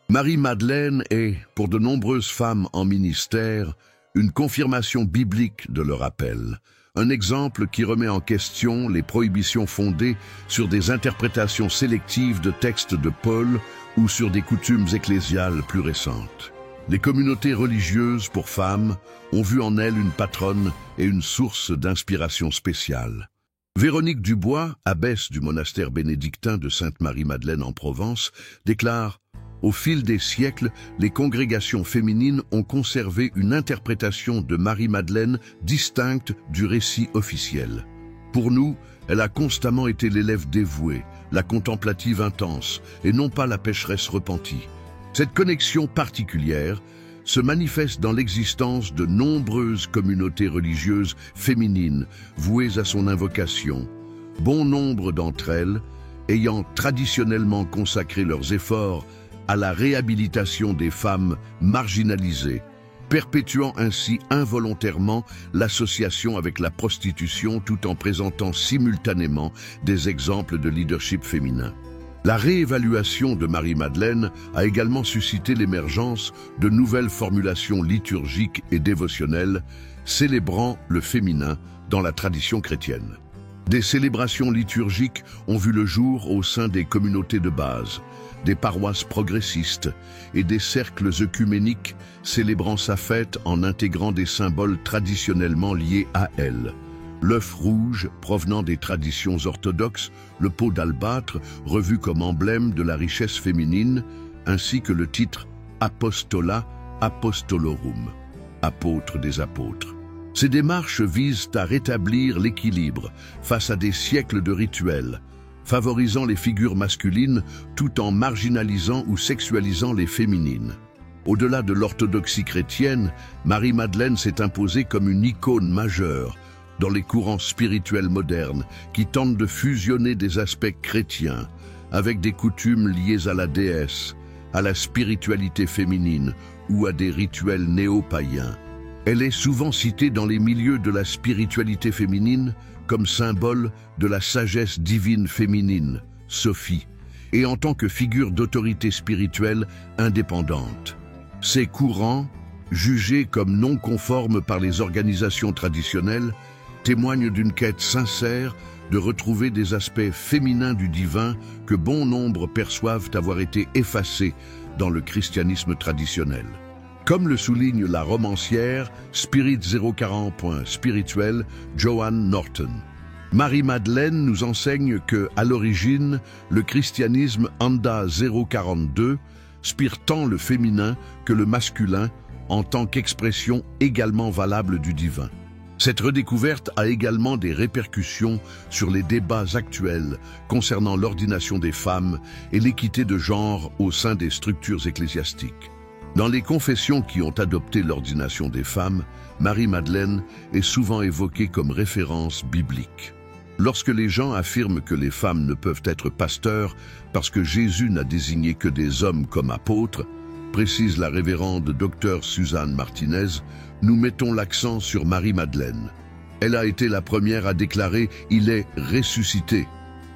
Marie-Madeleine est, pour de nombreuses femmes en ministère, une confirmation biblique de leur appel, un exemple qui remet en question les prohibitions fondées sur des interprétations sélectives de textes de Paul ou sur des coutumes ecclésiales plus récentes. Les communautés religieuses pour femmes ont vu en elle une patronne et une source d'inspiration spéciale. Véronique Dubois, abbesse du monastère bénédictin de Sainte-Marie-Madeleine en Provence, déclare « Au fil des siècles, les congrégations féminines ont conservé une interprétation de Marie-Madeleine distincte du récit officiel. Pour nous, elle a constamment été l'élève dévouée, la contemplative intense, et non pas la pécheresse repentie. Cette connexion particulière se manifeste dans l'existence de nombreuses communautés religieuses féminines vouées à son invocation, bon nombre d'entre elles ayant traditionnellement consacré leurs efforts à la réhabilitation des femmes marginalisées, perpétuant ainsi involontairement l'association avec la prostitution tout en présentant simultanément des exemples de leadership féminin. La réévaluation de Marie-Madeleine a également suscité l'émergence de nouvelles formulations liturgiques et dévotionnelles célébrant le féminin dans la tradition chrétienne. Des célébrations liturgiques ont vu le jour au sein des communautés de base, des paroisses progressistes et des cercles œcuméniques célébrant sa fête en intégrant des symboles traditionnellement liés à elle. L'œuf rouge provenant des traditions orthodoxes, le pot d'albâtre revu comme emblème de la richesse féminine, ainsi que le titre Apostola Apostolorum, apôtre des apôtres. Ces démarches visent à rétablir l'équilibre face à des siècles de rituels, favorisant les figures masculines tout en marginalisant ou sexualisant les féminines. Au-delà de l'orthodoxie chrétienne, Marie-Madeleine s'est imposée comme une icône majeure dans les courants spirituels modernes qui tentent de fusionner des aspects chrétiens avec des coutumes liées à la déesse, à la spiritualité féminine ou à des rituels néo-païens. Elle est souvent citée dans les milieux de la spiritualité féminine comme symbole de la sagesse divine féminine, Sophie, et en tant que figure d'autorité spirituelle indépendante. Ces courants, jugés comme non conformes par les organisations traditionnelles, témoignent d'une quête sincère de retrouver des aspects féminins du divin que bon nombre perçoivent avoir été effacés dans le christianisme traditionnel. Comme le souligne la romancière Spirit 040. Spirituel Joanne Norton. Marie-Madeleine nous enseigne que, à l'origine, le christianisme Anda 042 spire tant le féminin que le masculin en tant qu'expression également valable du divin. Cette redécouverte a également des répercussions sur les débats actuels concernant l'ordination des femmes et l'équité de genre au sein des structures ecclésiastiques. Dans les confessions qui ont adopté l'ordination des femmes, Marie-Madeleine est souvent évoquée comme référence biblique. Lorsque les gens affirment que les femmes ne peuvent être pasteurs parce que Jésus n'a désigné que des hommes comme apôtres, précise la révérende Dr Suzanne Martinez, nous mettons l'accent sur Marie-Madeleine. Elle a été la première à déclarer « Il est ressuscité »,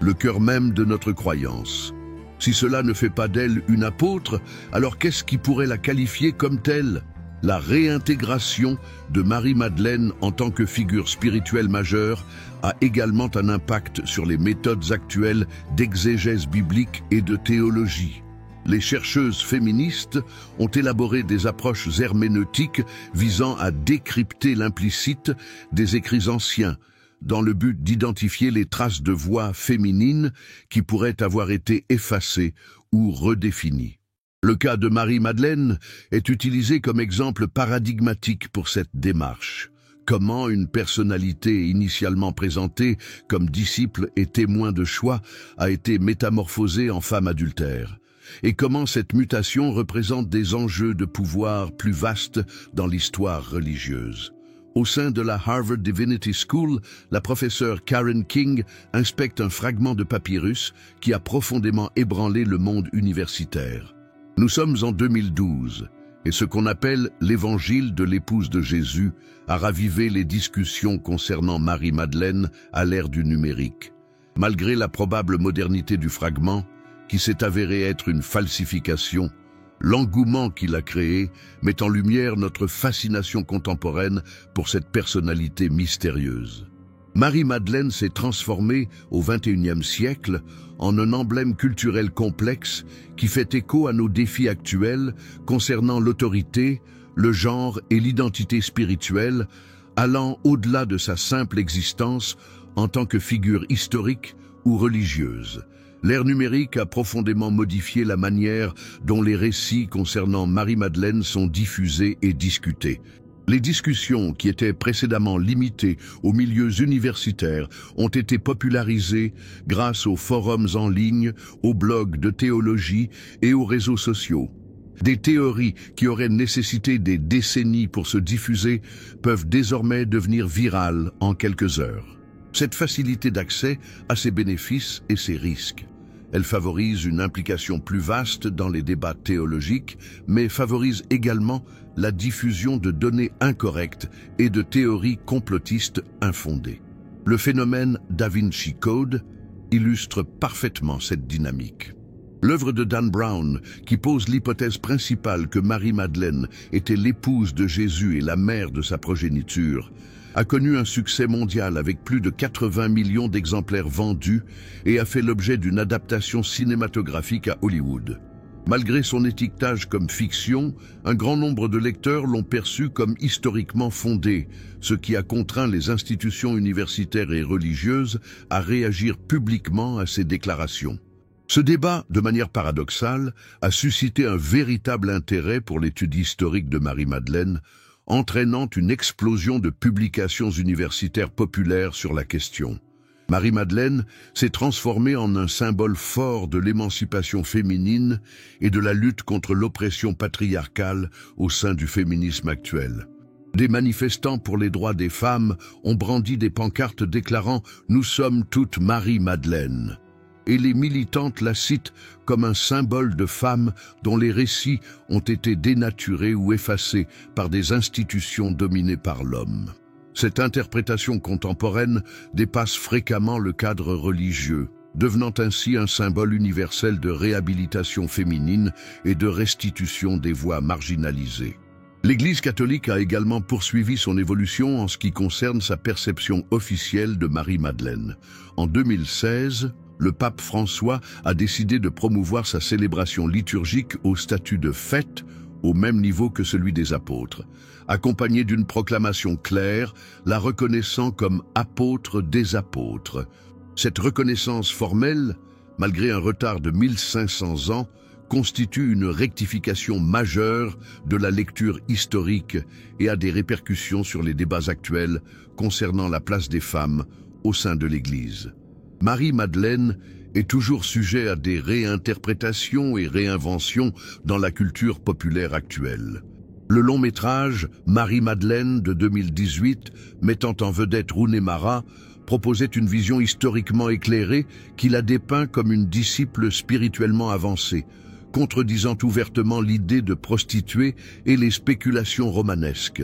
le cœur même de notre croyance. Si cela ne fait pas d'elle une apôtre, alors qu'est-ce qui pourrait la qualifier comme telle? La réintégration de Marie-Madeleine en tant que figure spirituelle majeure a également un impact sur les méthodes actuelles d'exégèse biblique et de théologie. Les chercheuses féministes ont élaboré des approches herméneutiques visant à décrypter l'implicite des écrits anciens, dans le but d'identifier les traces de voix féminines qui pourraient avoir été effacées ou redéfinies. Le cas de Marie-Madeleine est utilisé comme exemple paradigmatique pour cette démarche. Comment une personnalité initialement présentée comme disciple et témoin de choix a été métamorphosée en femme adultère. et comment cette mutation représente des enjeux de pouvoir plus vastes dans l'histoire religieuse. Au sein de la Harvard Divinity School, la professeure Karen King inspecte un fragment de papyrus qui a profondément ébranlé le monde universitaire. Nous sommes en 2012, et ce qu'on appelle l'évangile de l'épouse de Jésus a ravivé les discussions concernant Marie-Madeleine à l'ère du numérique. Malgré la probable modernité du fragment, qui s'est avéré être une falsification, l'engouement qu'il a créé met en lumière notre fascination contemporaine pour cette personnalité mystérieuse. Marie-Madeleine s'est transformée au XXIe siècle en un emblème culturel complexe qui fait écho à nos défis actuels concernant l'autorité, le genre et l'identité spirituelle, allant au-delà de sa simple existence en tant que figure historique ou religieuse. L'ère numérique a profondément modifié la manière dont les récits concernant Marie-Madeleine sont diffusés et discutés. Les discussions qui étaient précédemment limitées aux milieux universitaires ont été popularisées grâce aux forums en ligne, aux blogs de théologie et aux réseaux sociaux. Des théories qui auraient nécessité des décennies pour se diffuser peuvent désormais devenir virales en quelques heures. Cette facilité d'accès a ses bénéfices et ses risques. Elle favorise une implication plus vaste dans les débats théologiques, mais favorise également la diffusion de données incorrectes et de théories complotistes infondées. Le phénomène Da Vinci Code illustre parfaitement cette dynamique. L'œuvre de Dan Brown, qui pose l'hypothèse principale que Marie-Madeleine était l'épouse de Jésus et la mère de sa progéniture, a connu un succès mondial avec plus de 80 millions d'exemplaires vendus et a fait l'objet d'une adaptation cinématographique à Hollywood. Malgré son étiquetage comme fiction, un grand nombre de lecteurs l'ont perçu comme historiquement fondé, ce qui a contraint les institutions universitaires et religieuses à réagir publiquement à ces déclarations. Ce débat, de manière paradoxale, a suscité un véritable intérêt pour l'étude historique de Marie-Madeleine, entraînant une explosion de publications universitaires populaires sur la question. Marie-Madeleine s'est transformée en un symbole fort de l'émancipation féminine et de la lutte contre l'oppression patriarcale au sein du féminisme actuel. Des manifestants pour les droits des femmes ont brandi des pancartes déclarant « Nous sommes toutes Marie-Madeleine ». Et les militantes la citent comme un symbole de femme dont les récits ont été dénaturés ou effacés par des institutions dominées par l'homme. Cette interprétation contemporaine dépasse fréquemment le cadre religieux, devenant ainsi un symbole universel de réhabilitation féminine et de restitution des voix marginalisées. L'Église catholique a également poursuivi son évolution en ce qui concerne sa perception officielle de Marie-Madeleine. En 2016, le pape François a décidé de promouvoir sa célébration liturgique au statut de fête, au même niveau que celui des apôtres, accompagné d'une proclamation claire, la reconnaissant comme apôtre des apôtres. Cette reconnaissance formelle, malgré un retard de 1500 ans, constitue une rectification majeure de la lecture historique et a des répercussions sur les débats actuels concernant la place des femmes au sein de l'Église. Marie-Madeleine est toujours sujet à des réinterprétations et réinventions dans la culture populaire actuelle. Le long-métrage Marie-Madeleine de 2018, mettant en vedette Rooney Mara, proposait une vision historiquement éclairée qui la dépeint comme une disciple spirituellement avancée, contredisant ouvertement l'idée de prostituée et les spéculations romanesques.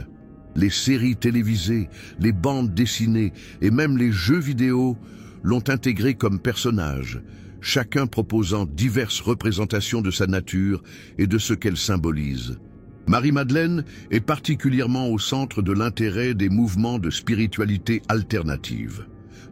Les séries télévisées, les bandes dessinées et même les jeux vidéo l'ont intégrée comme personnage, chacun proposant diverses représentations de sa nature et de ce qu'elle symbolise. Marie-Madeleine est particulièrement au centre de l'intérêt des mouvements de spiritualité alternative.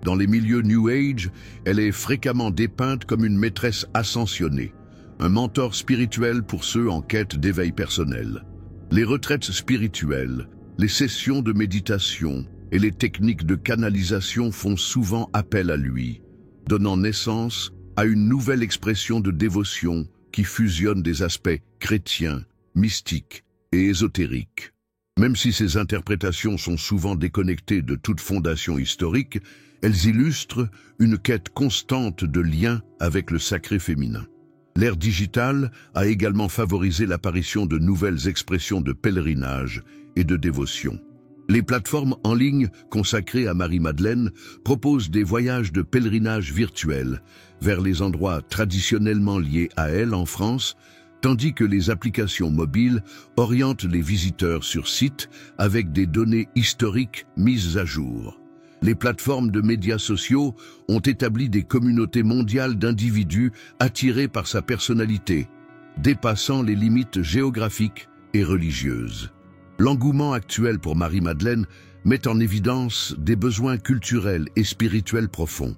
Dans les milieux New Age, elle est fréquemment dépeinte comme une maîtresse ascensionnée, un mentor spirituel pour ceux en quête d'éveil personnel. Les retraites spirituelles, les sessions de méditation et les techniques de canalisation font souvent appel à lui, donnant naissance à une nouvelle expression de dévotion qui fusionne des aspects chrétiens, mystiques et ésotériques. Même si ces interprétations sont souvent déconnectées de toute fondation historique, elles illustrent une quête constante de lien avec le sacré féminin. L'ère digitale a également favorisé l'apparition de nouvelles expressions de pèlerinage et de dévotion. Les plateformes en ligne consacrées à Marie-Madeleine proposent des voyages de pèlerinage virtuels vers les endroits traditionnellement liés à elle en France, tandis que les applications mobiles orientent les visiteurs sur site avec des données historiques mises à jour. Les plateformes de médias sociaux ont établi des communautés mondiales d'individus attirés par sa personnalité, dépassant les limites géographiques et religieuses. L'engouement actuel pour Marie-Madeleine met en évidence des besoins culturels et spirituels profonds.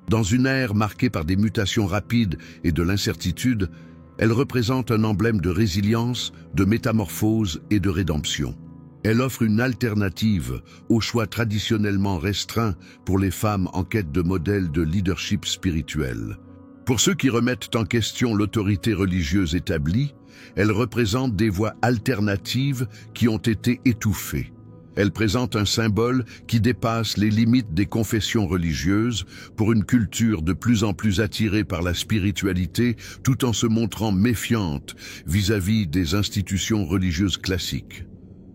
Dans une ère marquée par des mutations rapides et de l'incertitude, elle représente un emblème de résilience, de métamorphose et de rédemption. Elle offre une alternative aux choix traditionnellement restreints pour les femmes en quête de modèles de leadership spirituel. Pour ceux qui remettent en question l'autorité religieuse établie, elle représente des voies alternatives qui ont été étouffées. Elle présente un symbole qui dépasse les limites des confessions religieuses pour une culture de plus en plus attirée par la spiritualité tout en se montrant méfiante vis-à-vis des institutions religieuses classiques.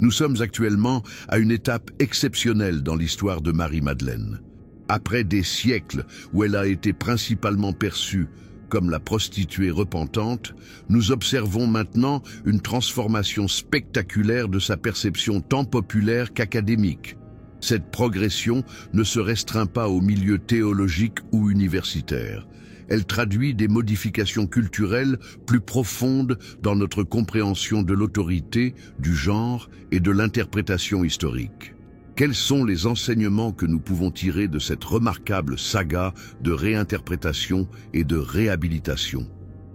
Nous sommes actuellement à une étape exceptionnelle dans l'histoire de Marie-Madeleine. Après des siècles où elle a été principalement perçue comme la prostituée repentante, nous observons maintenant une transformation spectaculaire de sa perception tant populaire qu'académique. Cette progression ne se restreint pas au milieu théologique ou universitaire. Elle traduit des modifications culturelles plus profondes dans notre compréhension de l'autorité, du genre et de l'interprétation historique. Quels sont les enseignements que nous pouvons tirer de cette remarquable saga de réinterprétation et de réhabilitation?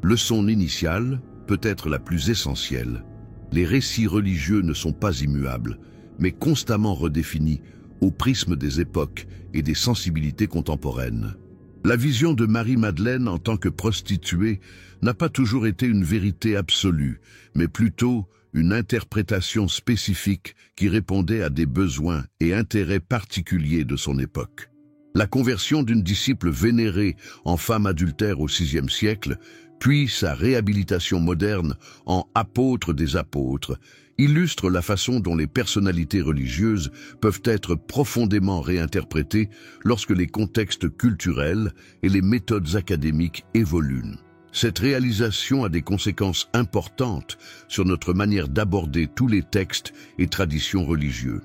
Leçon initiale, peut-être la plus essentielle. Les récits religieux ne sont pas immuables, mais constamment redéfinis au prisme des époques et des sensibilités contemporaines. La vision de Marie-Madeleine en tant que prostituée n'a pas toujours été une vérité absolue, mais plutôt une interprétation spécifique qui répondait à des besoins et intérêts particuliers de son époque. La conversion d'une disciple vénérée en femme adultère au VIe siècle, puis sa réhabilitation moderne en apôtre des apôtres, illustre la façon dont les personnalités religieuses peuvent être profondément réinterprétées lorsque les contextes culturels et les méthodes académiques évoluent. Cette réalisation a des conséquences importantes sur notre manière d'aborder tous les textes et traditions religieux.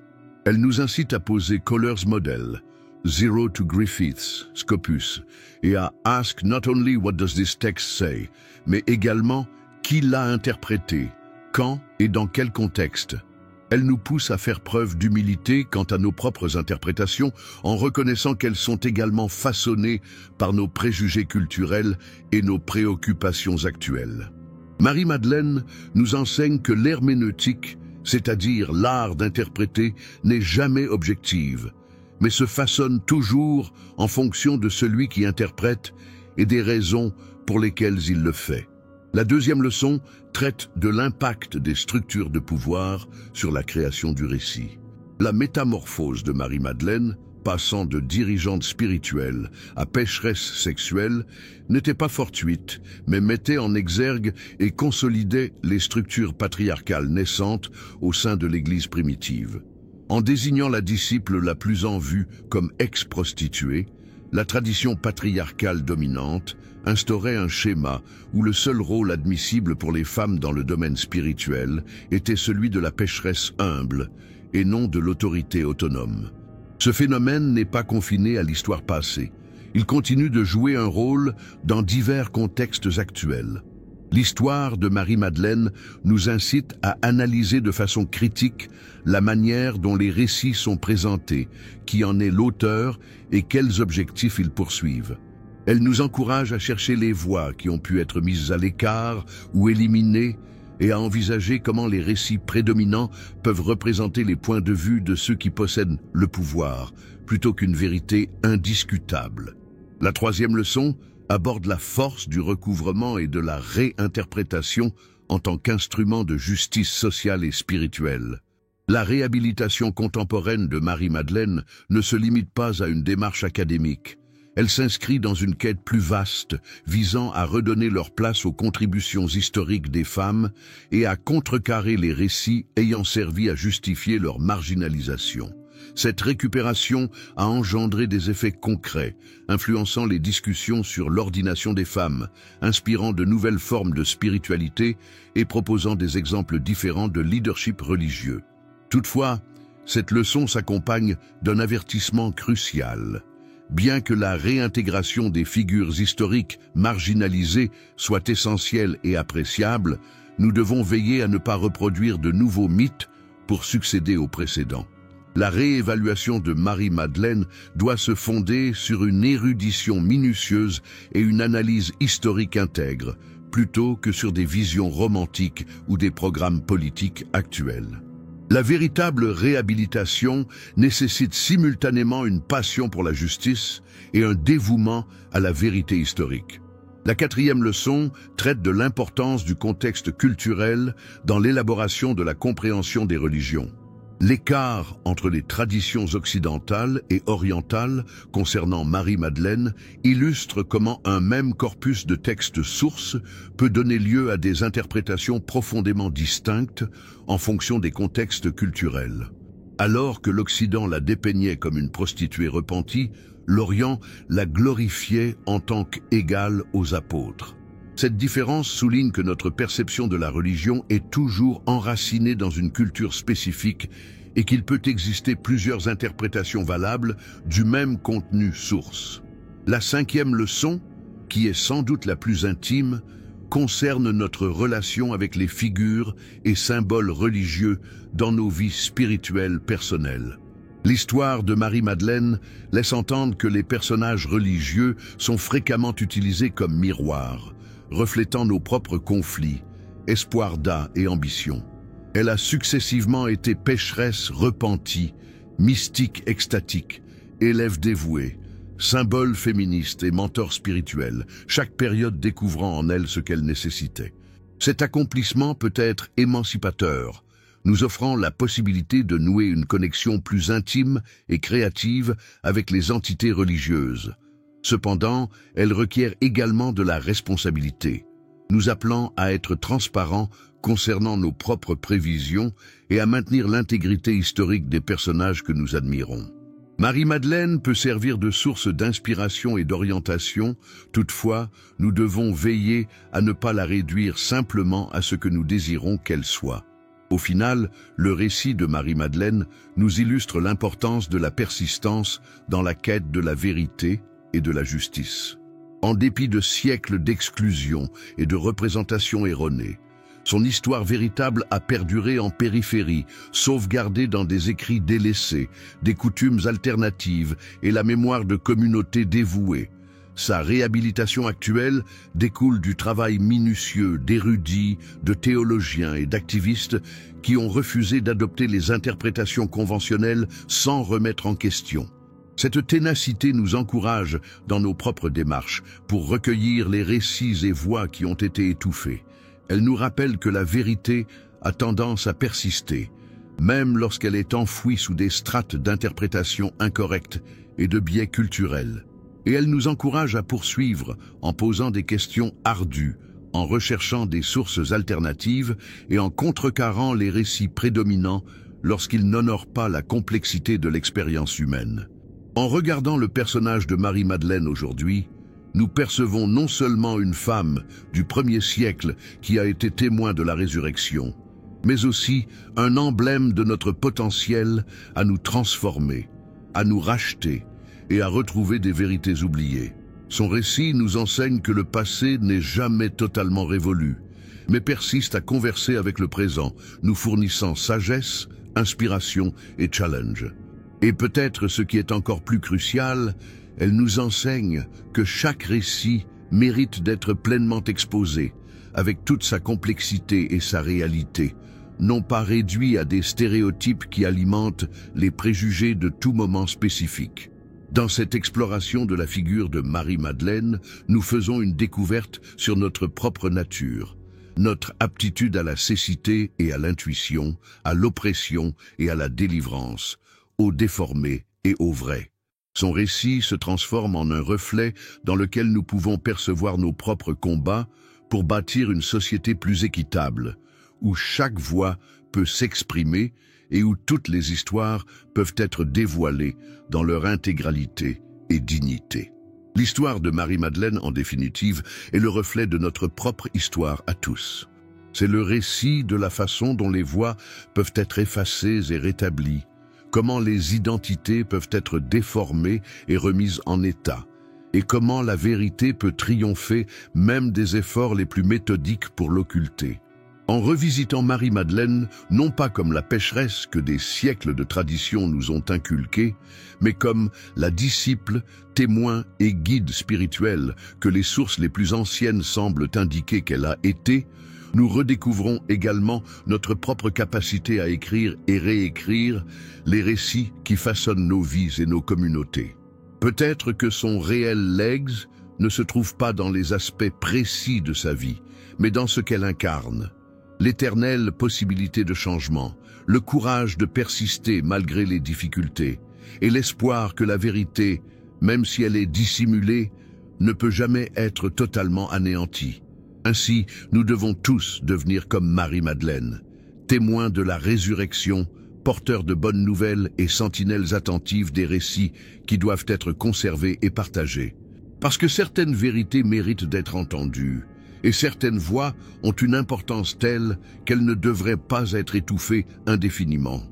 Elle nous incite à poser Coller's Model, Zero to Griffiths, Scopus, et à ask not only what does this text say, mais également qui l'a interprété, quand et dans quel contexte. Elle nous pousse à faire preuve d'humilité quant à nos propres interprétations en reconnaissant qu'elles sont également façonnées par nos préjugés culturels et nos préoccupations actuelles. Marie-Madeleine nous enseigne que l'herméneutique, c'est-à-dire l'art d'interpréter, n'est jamais objective, mais se façonne toujours en fonction de celui qui interprète et des raisons pour lesquelles il le fait. La deuxième leçon traite de l'impact des structures de pouvoir sur la création du récit. La métamorphose de Marie-Madeleine, passant de dirigeante spirituelle à pécheresse sexuelle, n'était pas fortuite, mais mettait en exergue et consolidait les structures patriarcales naissantes au sein de l'Église primitive. En désignant la disciple la plus en vue comme ex-prostituée, la tradition patriarcale dominante instaurait un schéma où le seul rôle admissible pour les femmes dans le domaine spirituel était celui de la pécheresse humble et non de l'autorité autonome. Ce phénomène n'est pas confiné à l'histoire passée. Il continue de jouer un rôle dans divers contextes actuels. L'histoire de Marie-Madeleine nous incite à analyser de façon critique la manière dont les récits sont présentés, qui en est l'auteur et quels objectifs ils poursuivent. Elle nous encourage à chercher les voies qui ont pu être mises à l'écart ou éliminées et à envisager comment les récits prédominants peuvent représenter les points de vue de ceux qui possèdent le pouvoir, plutôt qu'une vérité indiscutable. La troisième leçon aborde la force du recouvrement et de la réinterprétation en tant qu'instrument de justice sociale et spirituelle. La réhabilitation contemporaine de Marie-Madeleine ne se limite pas à une démarche académique. Elle s'inscrit dans une quête plus vaste, visant à redonner leur place aux contributions historiques des femmes et à contrecarrer les récits ayant servi à justifier leur marginalisation. Cette récupération a engendré des effets concrets, influençant les discussions sur l'ordination des femmes, inspirant de nouvelles formes de spiritualité et proposant des exemples différents de leadership religieux. Toutefois, cette leçon s'accompagne d'un avertissement crucial. Bien que la réintégration des figures historiques marginalisées soit essentielle et appréciable, nous devons veiller à ne pas reproduire de nouveaux mythes pour succéder aux précédents. La réévaluation de Marie-Madeleine doit se fonder sur une érudition minutieuse et une analyse historique intègre, plutôt que sur des visions romantiques ou des programmes politiques actuels. La véritable réhabilitation nécessite simultanément une passion pour la justice et un dévouement à la vérité historique. La quatrième leçon traite de l'importance du contexte culturel dans l'élaboration de la compréhension des religions. L'écart entre les traditions occidentales et orientales concernant Marie-Madeleine illustre comment un même corpus de textes sources peut donner lieu à des interprétations profondément distinctes en fonction des contextes culturels. Alors que l'Occident la dépeignait comme une prostituée repentie, l'Orient la glorifiait en tant qu'égale aux apôtres. Cette différence souligne que notre perception de la religion est toujours enracinée dans une culture spécifique et qu'il peut exister plusieurs interprétations valables du même contenu source. La cinquième leçon, qui est sans doute la plus intime, concerne notre relation avec les figures et symboles religieux dans nos vies spirituelles personnelles. L'histoire de Marie-Madeleine laisse entendre que les personnages religieux sont fréquemment utilisés comme miroirs, reflétant nos propres conflits, espoirs et ambitions. Elle a successivement été pécheresse repentie, mystique extatique, élève dévouée, symbole féministe et mentor spirituel, chaque période découvrant en elle ce qu'elle nécessitait. Cet accomplissement peut être émancipateur, nous offrant la possibilité de nouer une connexion plus intime et créative avec les entités religieuses. Cependant, elle requiert également de la responsabilité, nous appelant à être transparents concernant nos propres prévisions et à maintenir l'intégrité historique des personnages que nous admirons. Marie-Madeleine peut servir de source d'inspiration et d'orientation, toutefois, nous devons veiller à ne pas la réduire simplement à ce que nous désirons qu'elle soit. Au final, le récit de Marie-Madeleine nous illustre l'importance de la persistance dans la quête de la vérité et de la justice. En dépit de siècles d'exclusion et de représentations erronées, son histoire véritable a perduré en périphérie, sauvegardée dans des écrits délaissés, des coutumes alternatives et la mémoire de communautés dévouées. Sa réhabilitation actuelle découle du travail minutieux d'érudits, de théologiens et d'activistes qui ont refusé d'adopter les interprétations conventionnelles sans remettre en question. Cette ténacité nous encourage dans nos propres démarches pour recueillir les récits et voix qui ont été étouffés. Elle nous rappelle que la vérité a tendance à persister, même lorsqu'elle est enfouie sous des strates d'interprétation incorrectes et de biais culturels. Et elle nous encourage à poursuivre en posant des questions ardues, en recherchant des sources alternatives et en contrecarrant les récits prédominants lorsqu'ils n'honorent pas la complexité de l'expérience humaine. En regardant le personnage de Marie-Madeleine aujourd'hui, nous percevons non seulement une femme du 1er siècle qui a été témoin de la résurrection, mais aussi un emblème de notre potentiel à nous transformer, à nous racheter et à retrouver des vérités oubliées. Son récit nous enseigne que le passé n'est jamais totalement révolu, mais persiste à converser avec le présent, nous fournissant sagesse, inspiration et challenge. Et peut-être ce qui est encore plus crucial, elle nous enseigne que chaque récit mérite d'être pleinement exposé, avec toute sa complexité et sa réalité, non pas réduit à des stéréotypes qui alimentent les préjugés de tout moment spécifique. Dans cette exploration de la figure de Marie-Madeleine, nous faisons une découverte sur notre propre nature, notre aptitude à la cécité et à l'intuition, à l'oppression et à la délivrance, au déformé et au vrai. Son récit se transforme en un reflet dans lequel nous pouvons percevoir nos propres combats pour bâtir une société plus équitable, où chaque voix peut s'exprimer et où toutes les histoires peuvent être dévoilées dans leur intégralité et dignité. L'histoire de Marie-Madeleine, en définitive, est le reflet de notre propre histoire à tous. C'est le récit de la façon dont les voix peuvent être effacées et rétablies, comment les identités peuvent être déformées et remises en état, et comment la vérité peut triompher même des efforts les plus méthodiques pour l'occulter. En revisitant Marie-Madeleine, non pas comme la pécheresse que des siècles de tradition nous ont inculquée, mais comme la disciple, témoin et guide spirituel que les sources les plus anciennes semblent indiquer qu'elle a été, nous redécouvrons également notre propre capacité à écrire et réécrire les récits qui façonnent nos vies et nos communautés. Peut-être que son réel legs ne se trouve pas dans les aspects précis de sa vie, mais dans ce qu'elle incarne. L'éternelle possibilité de changement, le courage de persister malgré les difficultés, et l'espoir que la vérité, même si elle est dissimulée, ne peut jamais être totalement anéantie. Ainsi, nous devons tous devenir comme Marie-Madeleine, témoins de la résurrection, porteurs de bonnes nouvelles et sentinelles attentives des récits qui doivent être conservés et partagés. Parce que certaines vérités méritent d'être entendues, et certaines voix ont une importance telle qu'elles ne devraient pas être étouffées indéfiniment.